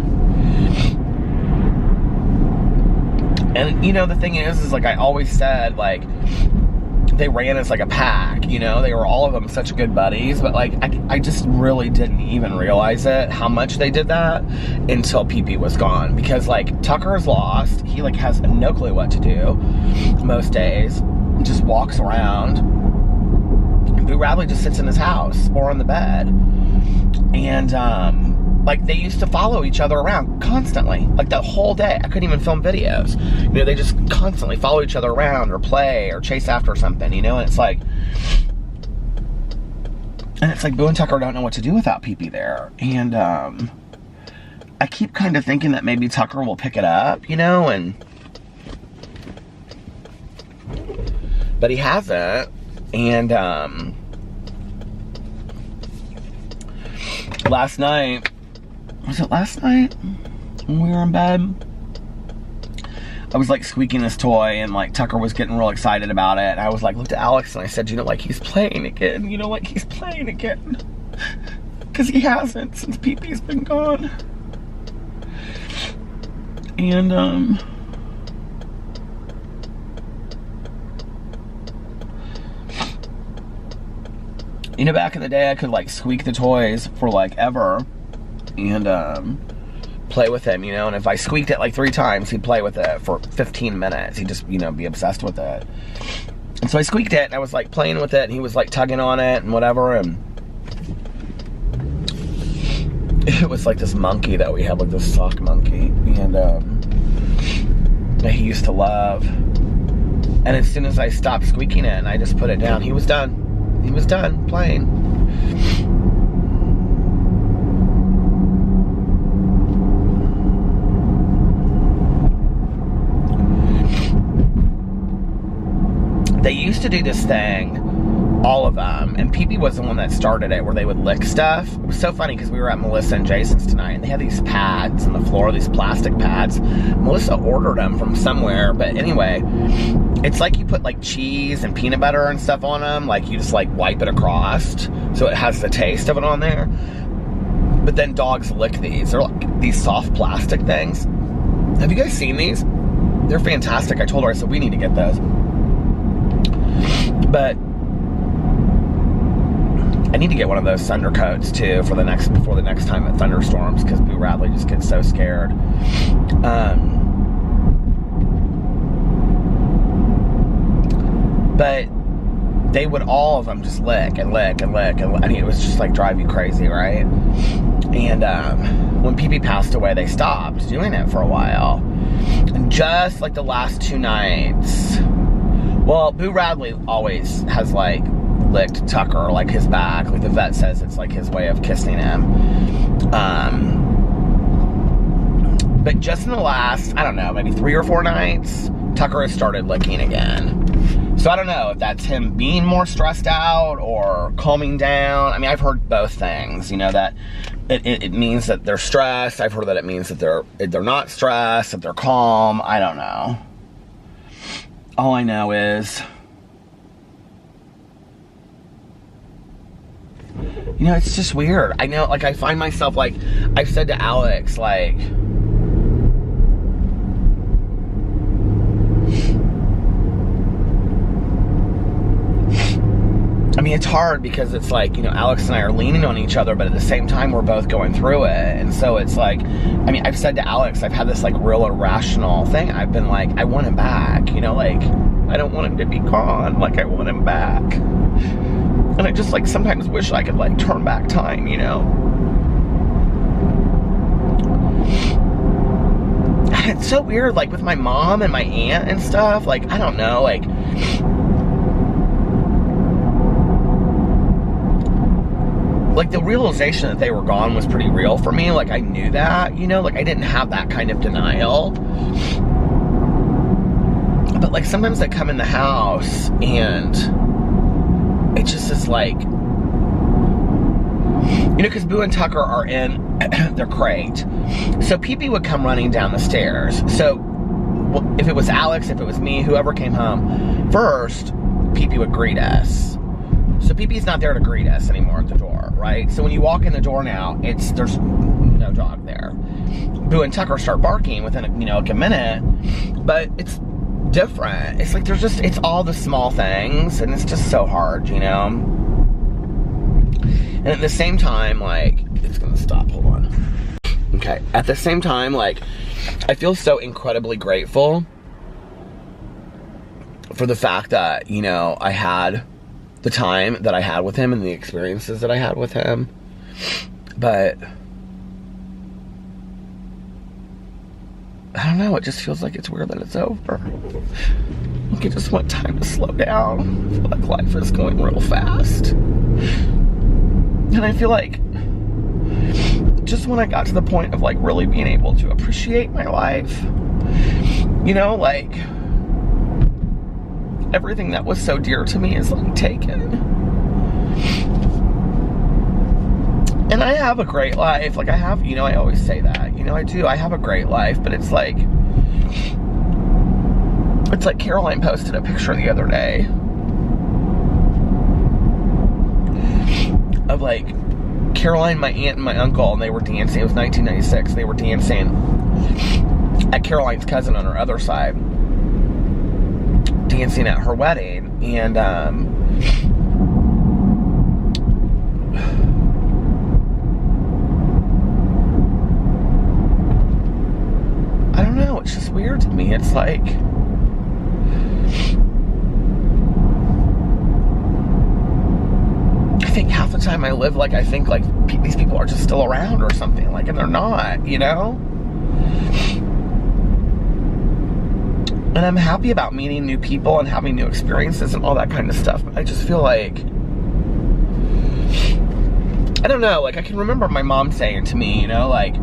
And, you know, the thing is like I always said, like, they ran as like a pack, you know, they were all of them such good buddies, but like I just really didn't even realize it, how much they did that, until PP was gone. Because like Tucker is lost, he like has no clue what to do most days, just walks around, and Boo Radley just sits in his house or on the bed, and like they used to follow each other around constantly, like the whole day. I couldn't even film videos, you know, they just constantly follow each other around or play or chase after something, you know. And it's like Boo and Tucker don't know what to do without PP there. And I keep kind of thinking that maybe Tucker will pick it up, you know, and but he hasn't. And last night, was it last night when we were in bed? I was like squeaking this toy, and like Tucker was getting real excited about it. And I was like, looked at Alex and I said, you know, like he's playing again. You know, like he's playing again. Because he hasn't since PP-'s been gone. And you know, back in the day I could like squeak the toys for like ever, and play with him, you know, and if I squeaked it like 3 times, he'd play with it for 15 minutes. He'd just, you know, be obsessed with it. And so I squeaked it, and I was like playing with it, and he was like tugging on it and whatever, and it was like this monkey that we had, like this sock monkey, and that he used to love. And as soon as I stopped squeaking it and I just put it down, he was done. He was done playing. They used to do this thing, all of them, and PP was the one that started it, where they would lick stuff. It was so funny because we were at Melissa and Jason's tonight, and they had these pads on the floor, these plastic pads. Melissa ordered them from somewhere, but anyway, it's like you put like cheese and peanut butter and stuff on them, like you just like wipe it across, so it has the taste of it on there. But then dogs lick these. They're like these soft plastic things. Have you guys seen these? They're fantastic. I told her, I said, we need to get those. But I need to get one of those thunder coats too before the next time it thunderstorms, because Boo Radley just gets so scared. But they would, all of them, just lick and lick and lick, and I mean, it was just like drive you crazy, right? And when PP passed away, they stopped doing it for a while. And just like the last 2 nights, well, Boo Radley always has like licked Tucker, like his back. Like the vet says it's like his way of kissing him. But just in the last, I don't know, maybe 3 or 4 nights, Tucker has started licking again. So I don't know if that's him being more stressed out or calming down. I mean, I've heard both things, you know, that it means that they're stressed. I've heard that it means that they're not stressed, that they're calm. I don't know. All I know is, you know, it's just weird. I know, like, I find myself, like, I've said to Alex, like, mean, it's hard because it's like, you know, Alex and I are leaning on each other, but at the same time, we're both going through it. And so it's like, I mean, I've said to Alex, I've had this like real irrational thing. I've been like, I want him back, you know, like, I don't want him to be gone. Like, I want him back. And I just like sometimes wish I could like turn back time, you know? And it's so weird, like with my mom and my aunt and stuff, like, I don't know, like, the realization that they were gone was pretty real for me. Like, I knew that, you know, like I didn't have that kind of denial. But like sometimes I come in the house and it just is like, you know, because Boo and Tucker are in their crate. So Pee-Pee would come running down the stairs. So if it was Alex, if it was me, whoever came home first, Pee-Pee would greet us. So Pee-Pee's not there to greet us anymore at the door, right? So when you walk in the door now, there's no dog there. Boo and Tucker start barking within, you know, like a minute, but it's different. It's like it's all the small things, and it's just so hard, you know? And at the same time, like, it's gonna stop, hold on. Okay, at the same time, like, I feel so incredibly grateful for the fact that, you know, I had the time that I had with him and the experiences that I had with him. But I don't know, it just feels like it's weird that it's over. Like, I just want time to slow down. I feel like life is going real fast. And I feel like just when I got to the point of like really being able to appreciate my life, you know, like everything that was so dear to me is like taken. And I have a great life. Like I have, you know, I always say that, you know, I do. I have a great life, but it's like Caroline posted a picture the other day of like Caroline, my aunt, and my uncle, and they were dancing. It was 1996. They were dancing at Caroline's cousin on her other side, dancing at her wedding. And I don't know, it's just weird to me. It's like, I think half the time I live like I think like these people are just still around or something, like, and they're not, you know? And I'm happy about meeting new people and having new experiences and all that kind of stuff, but I just feel like, I don't know, like I can remember my mom saying to me, you know, like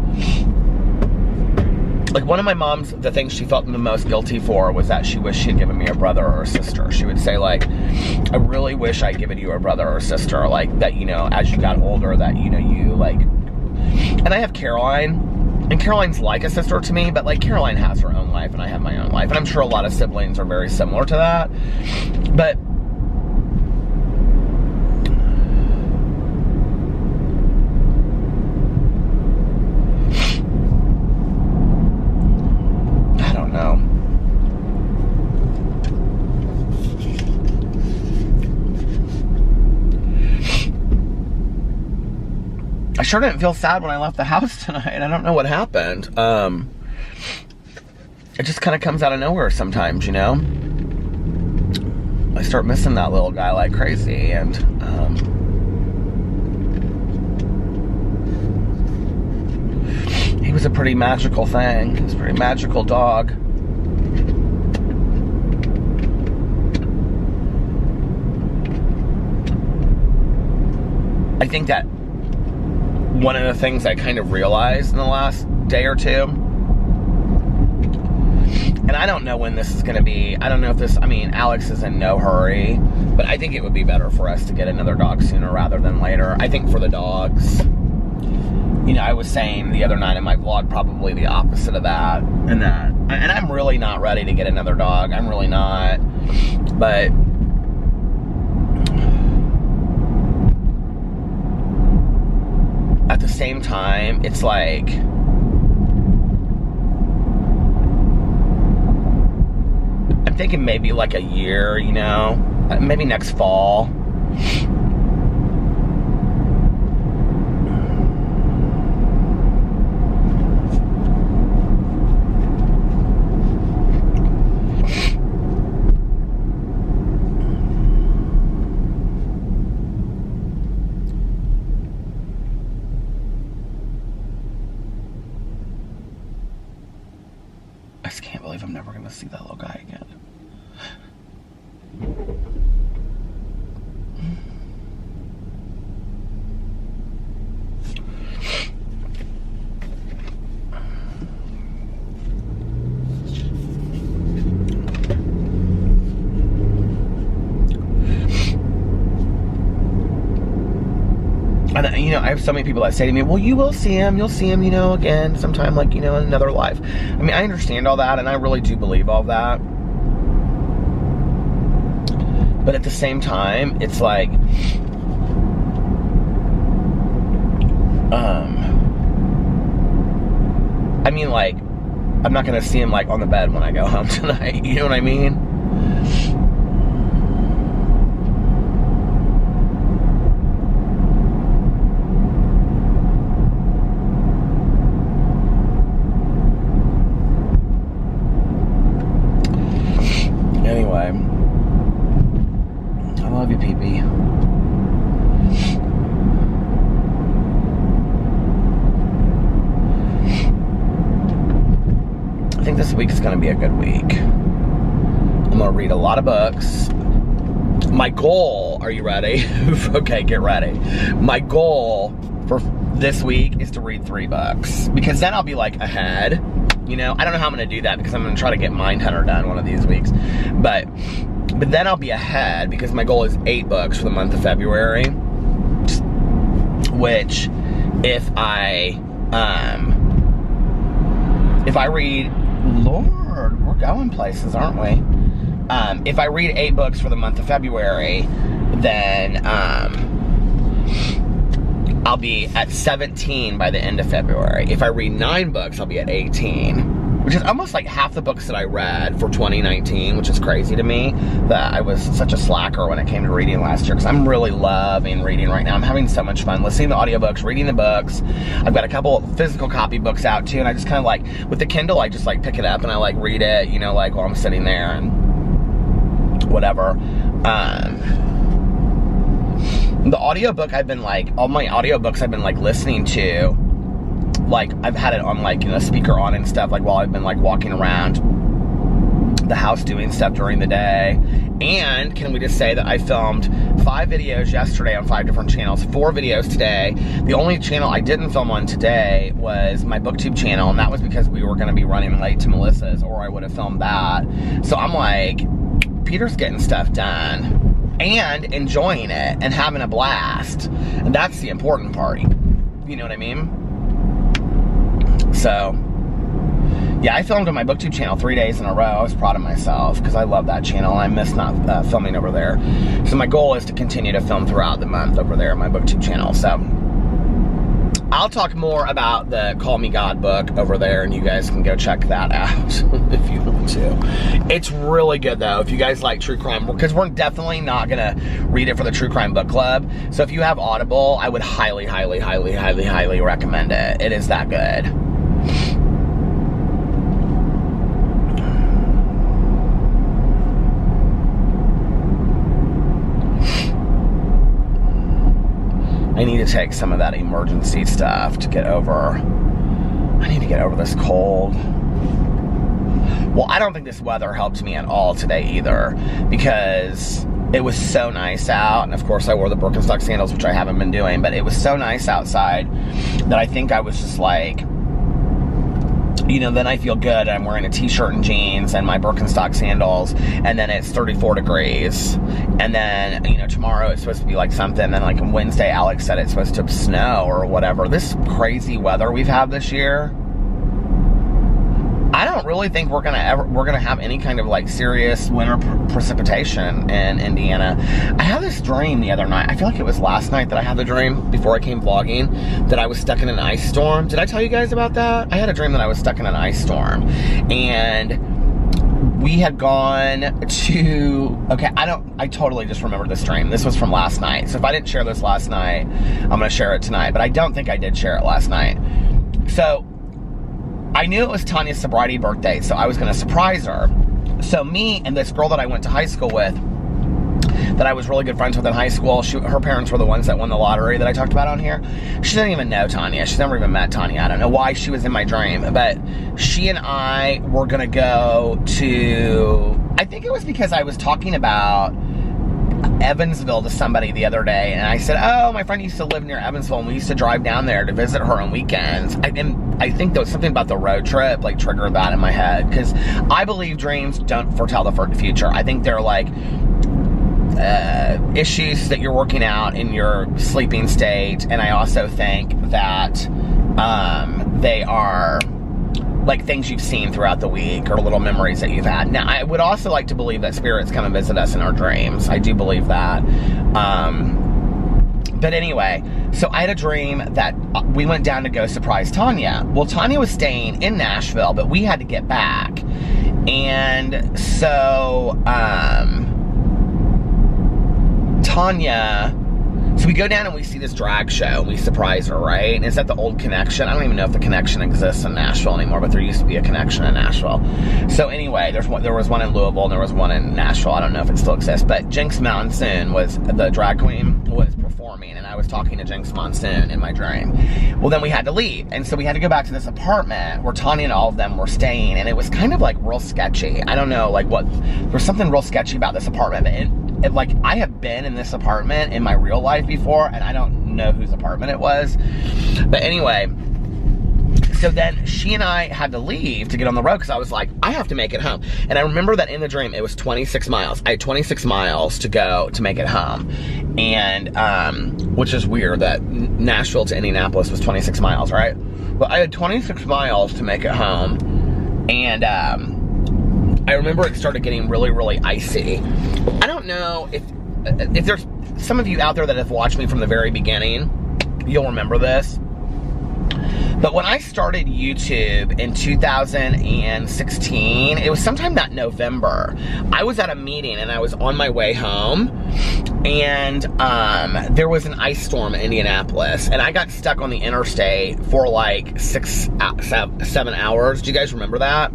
one of my mom's, the things she felt the most guilty for was that she wished she had given me a brother or a sister. She would say like, I really wish I'd given you a brother or sister, like that, you know, as you got older, that, you know, you like, and I have Caroline, and Caroline's like a sister to me, but like Caroline has her own life and I have my own life, and I'm sure a lot of siblings are very similar to that, but I sure didn't feel sad when I left the house tonight. I don't know what happened. It just kind of comes out of nowhere sometimes, you know? I start missing that little guy like crazy, and he was a pretty magical thing. He was a pretty magical dog. I think that one of the things I kind of realized in the last day or two, and I don't know when this is going to be, I don't know if this, I mean, Alex is in no hurry, but I think it would be better for us to get another dog sooner rather than later. I think for the dogs, you know, I was saying the other night in my vlog probably the opposite of that, and I'm really not ready to get another dog. I'm really not, but at the same time, it's like, I'm thinking maybe like a year, you know, maybe next fall. I just can't believe I'm never going to see that little guy again. And, you know, I have so many people that say to me, well, you will see him, you'll see him, you know, again, sometime, like, you know, in another life. I mean, I understand all that, and I really do believe all that. But at the same time, it's like, I mean, like, I'm not going to see him, like, on the bed when I go home tonight, you know what I mean? Anyway, I love you, PB. I think this week is going to be a good week. I'm going to read a lot of books. My goal, are you ready? Okay, get ready. My goal for this week is to read 3 books, because then I'll be like ahead. You know, I don't know how I'm going to do that, because I'm going to try to get Mindhunter done one of these weeks. But then I'll be ahead, because my goal is 8 books for the month of February. Which, if I read, Lord, we're going places, aren't we? If I read 8 books for the month of February, then I'll be at 17 by the end of February. If I read 9 books, I'll be at 18, which is almost like half the books that I read for 2019, which is crazy to me that I was such a slacker when it came to reading last year, because I'm really loving reading right now. I'm having so much fun listening to audiobooks, reading the books. I've got a couple of physical copy books out too, and I just kind of like, with the Kindle, I just like pick it up and I like read it, you know, like while I'm sitting there and whatever. The audiobook I've been like, all my audiobooks I've been like listening to, like I've had it on like, you know, speaker on and stuff, like while I've been like walking around the house doing stuff during the day. And can we just say that I filmed 5 videos yesterday on 5 different channels, 4 videos today. The only channel I didn't film on today was my BookTube channel, and that was because we were going to be running late to Melissa's, or I would have filmed that. So I'm like, Peter's getting stuff done and enjoying it and having a blast, and that's the important part, you know what I mean? So yeah, I filmed on my BookTube channel 3 days in a row. I was proud of myself, because I love that channel and I miss not filming over there. So my goal is to continue to film throughout the month over there on my BookTube channel. So I'll talk more about the Call Me God book over there, and you guys can go check that out if you want to. It's really good though, if you guys like true crime, because we're definitely not gonna read it for the True Crime Book Club. So if you have Audible, I would highly, highly, highly, highly, highly recommend it. It is that good. I need to take some of that emergency stuff to get over. I need to get over this cold. Well, I don't think this weather helped me at all today either, because it was so nice out, and of course I wore the Birkenstock sandals, which I haven't been doing, but it was so nice outside that I think I was just like, you know, then I feel good, I'm wearing a t-shirt and jeans and my Birkenstock sandals, and then it's 34 degrees, and then, you know, tomorrow it's supposed to be like something, and then like on Wednesday, Alex said it's supposed to snow or whatever. This crazy weather we've had this year, I don't really think we're gonna have any kind of like serious winter precipitation in Indiana. I had this dream the other night. I feel like it was last night that I had the dream before I came vlogging, that I was stuck in an ice storm. Did I tell you guys about that? I had a dream that I was stuck in an ice storm, and we had gone to, okay, I totally just remembered this dream. This was from last night. So if I didn't share this last night, I'm gonna share it tonight, but I don't think I did share it last night. So I knew it was Tanya's sobriety birthday, so I was gonna surprise her. So me and this girl that I went to high school with, that I was really good friends with in high school. Her parents were the ones that won the lottery that I talked about on here. She didn't even know Tanya. She's never even met Tanya. I don't know why she was in my dream, but she and I were gonna go to, I think it was because I was talking about Evansville to somebody the other day, and I said, oh, my friend used to live near Evansville, and we used to drive down there to visit her on weekends. And I think there was something about the road trip, like, triggered that in my head, because I believe dreams don't foretell the future. I think they're, like, issues that you're working out in your sleeping state, and I also think that they are like things you've seen throughout the week or little memories that you've had. Now, I would also like to believe that spirits come and visit us in our dreams. I do believe that. But anyway, so I had a dream that we went down to go surprise Tanya. Well, Tanya was staying in Nashville, but we had to get back. And so, Tanya, so we go down and we see this drag show, and we surprise her, right? And it's at the old Connection. I don't even know if the Connection exists in Nashville anymore, but there used to be a Connection in Nashville. So anyway, there was one in Louisville, and there was one in Nashville. I don't know if it still exists, but Jinx Monsoon was, the drag queen, was performing, and I was talking to Jinx Monsoon in my dream. Well, then we had to leave, and so we had to go back to this apartment where Tanya and all of them were staying, and it was kind of like real sketchy. I don't know, like there was something real sketchy about this apartment, but like, I have been in this apartment in my real life before, and I don't know whose apartment it was. But anyway, so then she and I had to leave to get on the road, because I was like, I have to make it home. And I remember that in the dream, it was 26 miles. I had 26 miles to go to make it home. And, which is weird that Nashville to Indianapolis was 26 miles, right? But I had 26 miles to make it home. And, I remember it started getting really, really icy. I don't know if there's some of you out there that have watched me from the very beginning, you'll remember this. But when I started YouTube in 2016, it was sometime that November, I was at a meeting and I was on my way home, and there was an ice storm in Indianapolis, and I got stuck on the interstate for like 7 hours. Do you guys remember that?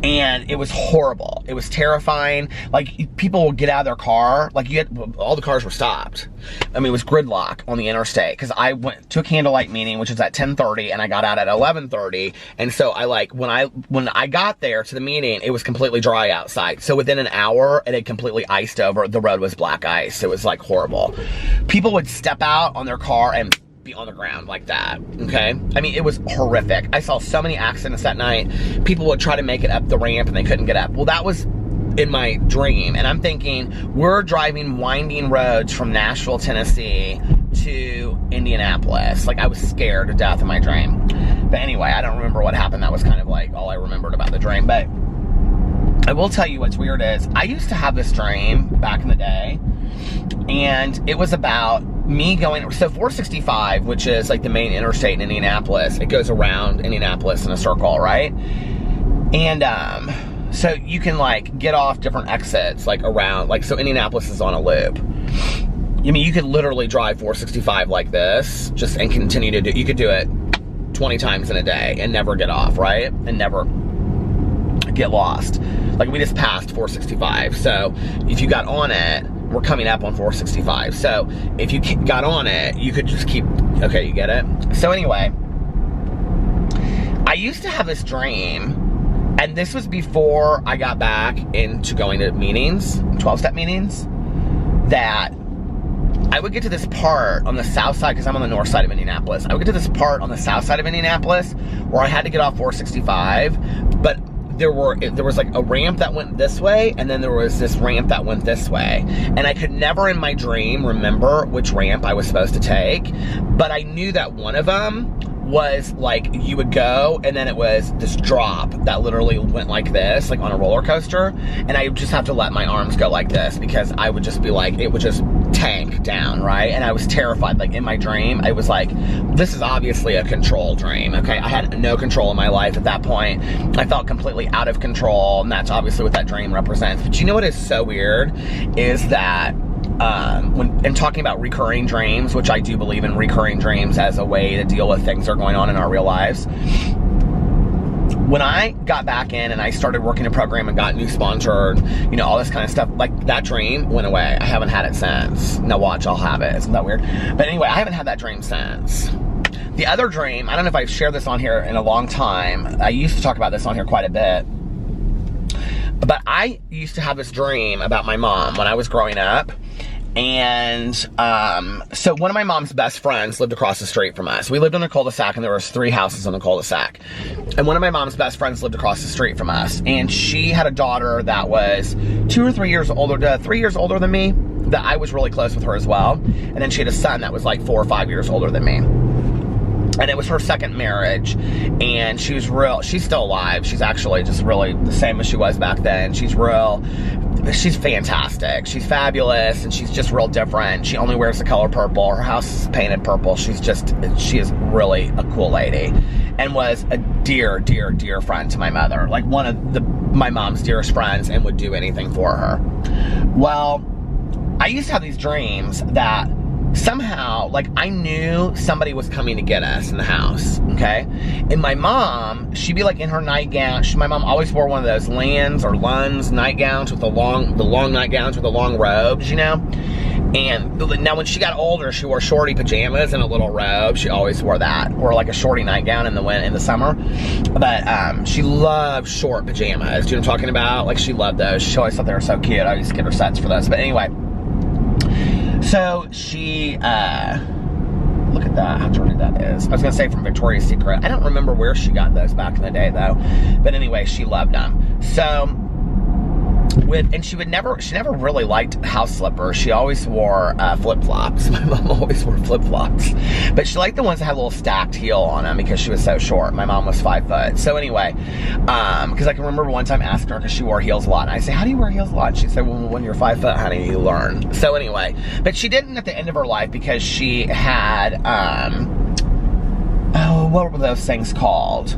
And it was horrible. It was terrifying. Like, people would get out of their car. Like, all the cars were stopped. I mean, it was gridlock on the interstate. Because I went to a candlelight meeting, which was at 10:30, and I got out at 11:30. And so when I got there to the meeting, it was completely dry outside. So within an hour, it had completely iced over. The road was black ice. It was like horrible. People would step out on their car and be on the ground like that, okay? I mean, it was horrific. I saw so many accidents that night. People would try to make it up the ramp and they couldn't get up. Well, that was in my dream, and I'm thinking, we're driving winding roads from Nashville, Tennessee to Indianapolis. Like, I was scared to death in my dream. But anyway, I don't remember what happened. That was kind of like all I remembered about the dream. But I will tell you what's weird is, I used to have this dream back in the day, and it was about me going, so 465, which is like the main interstate in Indianapolis, it goes around Indianapolis in a circle, right? And so you can like get off different exits, like around, like, so Indianapolis is on a loop. I mean, you could literally drive 465 like this, just, and continue to do, you could do it 20 times in a day and never get off, right? And never get lost. Like, we just passed 465, so if you got on it, we're coming up on 465. So if you got on it, you could just keep, okay, you get it? So anyway, I used to have this dream, and this was before I got back into going to meetings, 12-step meetings, that I would get to this part on the south side, because I'm on the north side of Indianapolis. I would get to this part on the south side of Indianapolis where I had to get off 465, but there was like a ramp that went this way, and then there was this ramp that went this way. And I could never in my dream remember which ramp I was supposed to take, but I knew that one of them was like, you would go, and then it was this drop that literally went like this, like on a roller coaster, and I would just have to let my arms go like this, because I would just be like, it would just tank down, right? And I was terrified. Like, in my dream, I was like, this is obviously a control dream, okay? I had no control in my life at that point. I felt completely out of control, and that's obviously what that dream represents. But you know what is so weird is that when talking about recurring dreams, which I do believe in recurring dreams as a way to deal with things that are going on in our real lives, when I got back in and I started working a program and got new sponsor, you know, all this kind of stuff, like that dream went away. I haven't had it since. Now watch, I'll have it. Isn't that weird? But anyway, I haven't had that dream since. The other dream, I don't know if I've shared this on here in a long time. I used to talk about this on here quite a bit. But I used to have this dream about my mom when I was growing up. And so one of my mom's best friends lived across the street from us. We lived on a cul-de-sac, and there was 3 houses on the cul-de-sac. And one of my mom's best friends lived across the street from us. And she had a daughter that was 2 or 3 years older, 3 years older than me, that I was really close with her as well. And then she had a son that was like 4 or 5 years older than me. And it was her second marriage, and she's still alive. She's actually just really the same as she was back then. She's fantastic. She's fabulous, and she's just real different. She only wears the color purple. Her house is painted purple. She is really a cool lady, and was a dear, dear, dear friend to my mother. Like one of my mom's dearest friends, and would do anything for her. Well, I used to have these dreams that somehow, like, I knew somebody was coming to get us in the house, okay? And my mom, she'd be like in her nightgown. My mom always wore one of those Luns nightgowns with the long nightgowns with the long robes, you know? And now when she got older, she wore shorty pajamas and a little robe. She always wore that, or like a shorty nightgown in the summer. But she loved short pajamas. Do you know what I'm talking about? Like, she loved those. She always thought they were so cute. I used to get her sets for those. But anyway, so she, look at that, how dirty that is. I was gonna say from Victoria's Secret. I don't remember where she got those back in the day though. But anyway, she loved them. So, she never really liked house slippers. She always wore flip-flops. My mom always wore flip-flops. But she liked the ones that had a little stacked heel on them because she was so short. My mom was 5 foot. So anyway, because I can remember one time asking her, because she wore heels a lot. And I say, how do you wear heels a lot? And she said, well, when you're 5 foot, honey, you learn. So anyway, but she didn't at the end of her life because she had, what were those things called?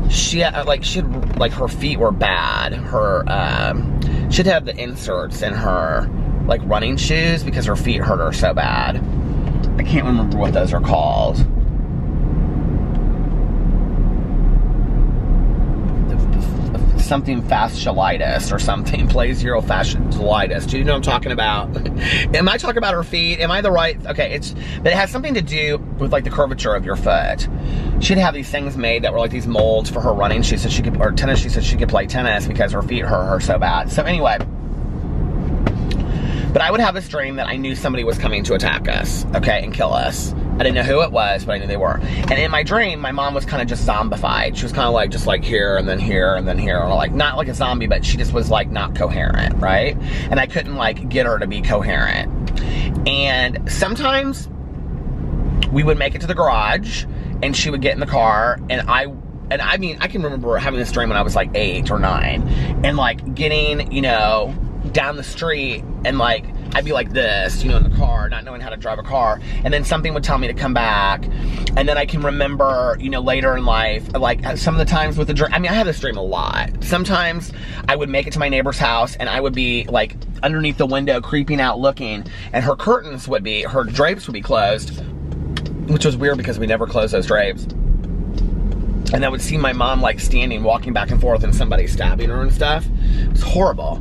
She had, her feet were bad. She'd have the inserts in her, like, running shoes because her feet hurt her so bad. I can't remember what those are called. Something fasciitis or something. Plasial fasciitis. Do you know what I'm talking about? Am I talking about her feet? Am I the right? Okay, but it has something to do with, like, the curvature of your foot. She'd have these things made that were like these molds for her running shoes so or tennis shoes so she could play tennis because her feet hurt her so bad. So anyway, but I would have this dream that I knew somebody was coming to attack us, okay, and kill us. I didn't know who it was, but I knew they were. And in my dream, my mom was kind of just zombified. She was kind of like, just like here, and then here, and then here. Or like, not like a zombie, but she just was like not coherent, right? And I couldn't like get her to be coherent. And sometimes we would make it to the garage, and she would get in the car, and I mean, I can remember having this dream when I was like 8 or 9, and like getting, you know, down the street, and like, I'd be like this, you know, in the car, not knowing how to drive a car, and then something would tell me to come back, and then I can remember, you know, later in life, like some of the times with the dream, I mean, I had this dream a lot. Sometimes I would make it to my neighbor's house, and I would be like underneath the window, creeping out, looking, and her drapes would be closed, which was weird because we never closed those drapes. And I would see my mom like standing, walking back and forth, and somebody stabbing her and stuff. It was horrible.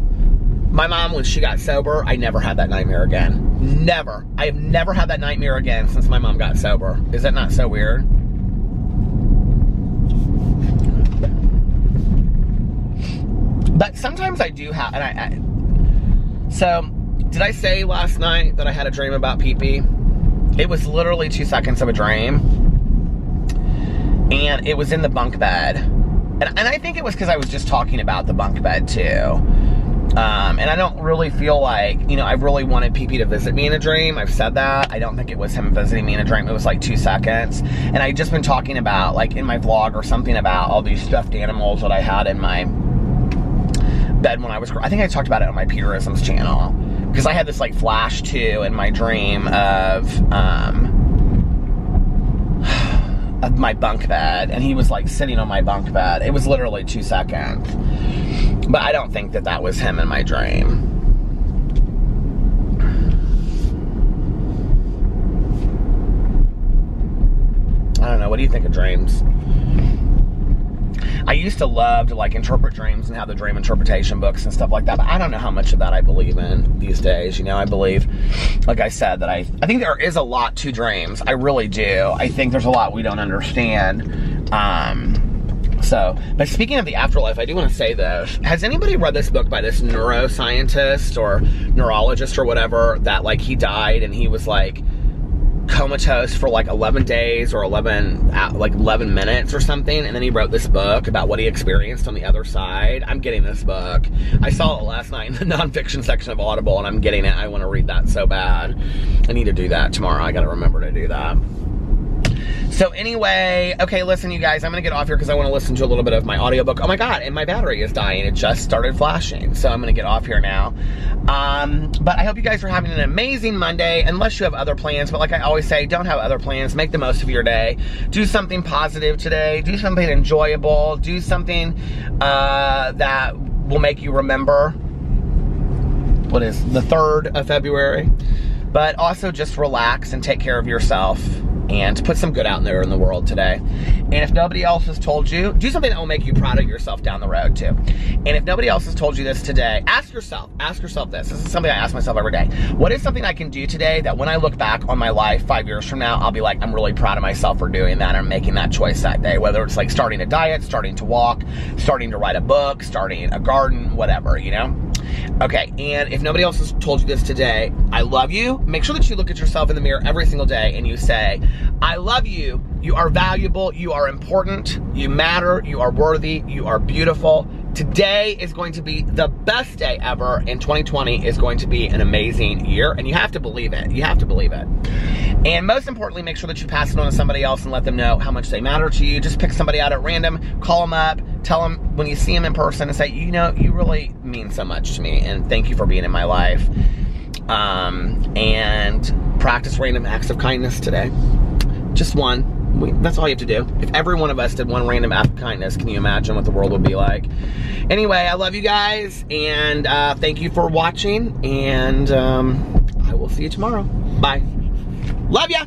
My mom, when she got sober, I never had that nightmare again. Never. I have never had that nightmare again since my mom got sober. Is that not so weird? But sometimes I do have, so, did I say last night that I had a dream about pee-pee? It was literally 2 seconds of a dream. And it was in the bunk bed. And I think it was because I was just talking about the bunk bed too. And I don't really feel like, you know, I really wanted Pee-Pee to visit me in a dream. I've said that. I don't think it was him visiting me in a dream. It was like 2 seconds. And I'd just been talking about, like in my vlog or something, about all these stuffed animals that I had in my bed when I was, I think I talked about it on my Peterisms channel. Because I had this like flash too in my dream of my bunk bed. And he was like sitting on my bunk bed. It was literally 2 seconds. But I don't think that that was him in my dream. I don't know. What do you think of dreams? I used to love to like interpret dreams and have the dream interpretation books and stuff like that, but I don't know how much of that I believe in these days. You know, I believe, like I said, that I think there is a lot to dreams. I really do. I think there's a lot we don't understand. But speaking of the afterlife, I do want to say this. Has anybody read this book by this neuroscientist or neurologist or whatever that like he died and he was like comatose for like 11 days or 11 minutes or something, and then he wrote this book about what he experienced on the other side? I'm getting this book. I saw it last night in the nonfiction section of Audible, and I'm getting it. I want to read that so bad. I need to do that tomorrow. I got to remember to do that. So anyway, okay, listen, you guys, I'm going to get off here because I want to listen to a little bit of my audiobook. Oh my God, and my battery is dying. It just started flashing. So I'm going to get off here now. But I hope you guys are having an amazing Monday, unless you have other plans. But like I always say, don't have other plans. Make the most of your day. Do something positive today. Do something enjoyable. Do something that will make you remember what is the 3rd of February. But also just relax and take care of yourself. And put some good out there in the world today. And if nobody else has told you, do something that will make you proud of yourself down the road too. And if nobody else has told you this today, ask yourself this. This is something I ask myself every day. What is something I can do today that when I look back on my life 5 years from now, I'll be like, I'm really proud of myself for doing that and making that choice that day. Whether it's like starting a diet, starting to walk, starting to write a book, starting a garden, whatever, you know? Okay, and if nobody else has told you this today, I love you. Make sure that you look at yourself in the mirror every single day and you say, I love you. You are valuable. You are important. You matter. You are worthy. You are beautiful. Today is going to be the best day ever, and 2020 is going to be an amazing year, and you have to believe it. You have to believe it. And most importantly, make sure that you pass it on to somebody else and let them know how much they matter to you. Just pick somebody out at random, call them up, tell them when you see them in person and say, you know, you really mean so much to me, and thank you for being in my life. And practice random acts of kindness today. Just one. That's all you have to do. If every one of us did one random act of kindness, can you imagine what the world would be like? Anyway, I love you guys, and thank you for watching, and I will see you tomorrow. Bye. Love ya!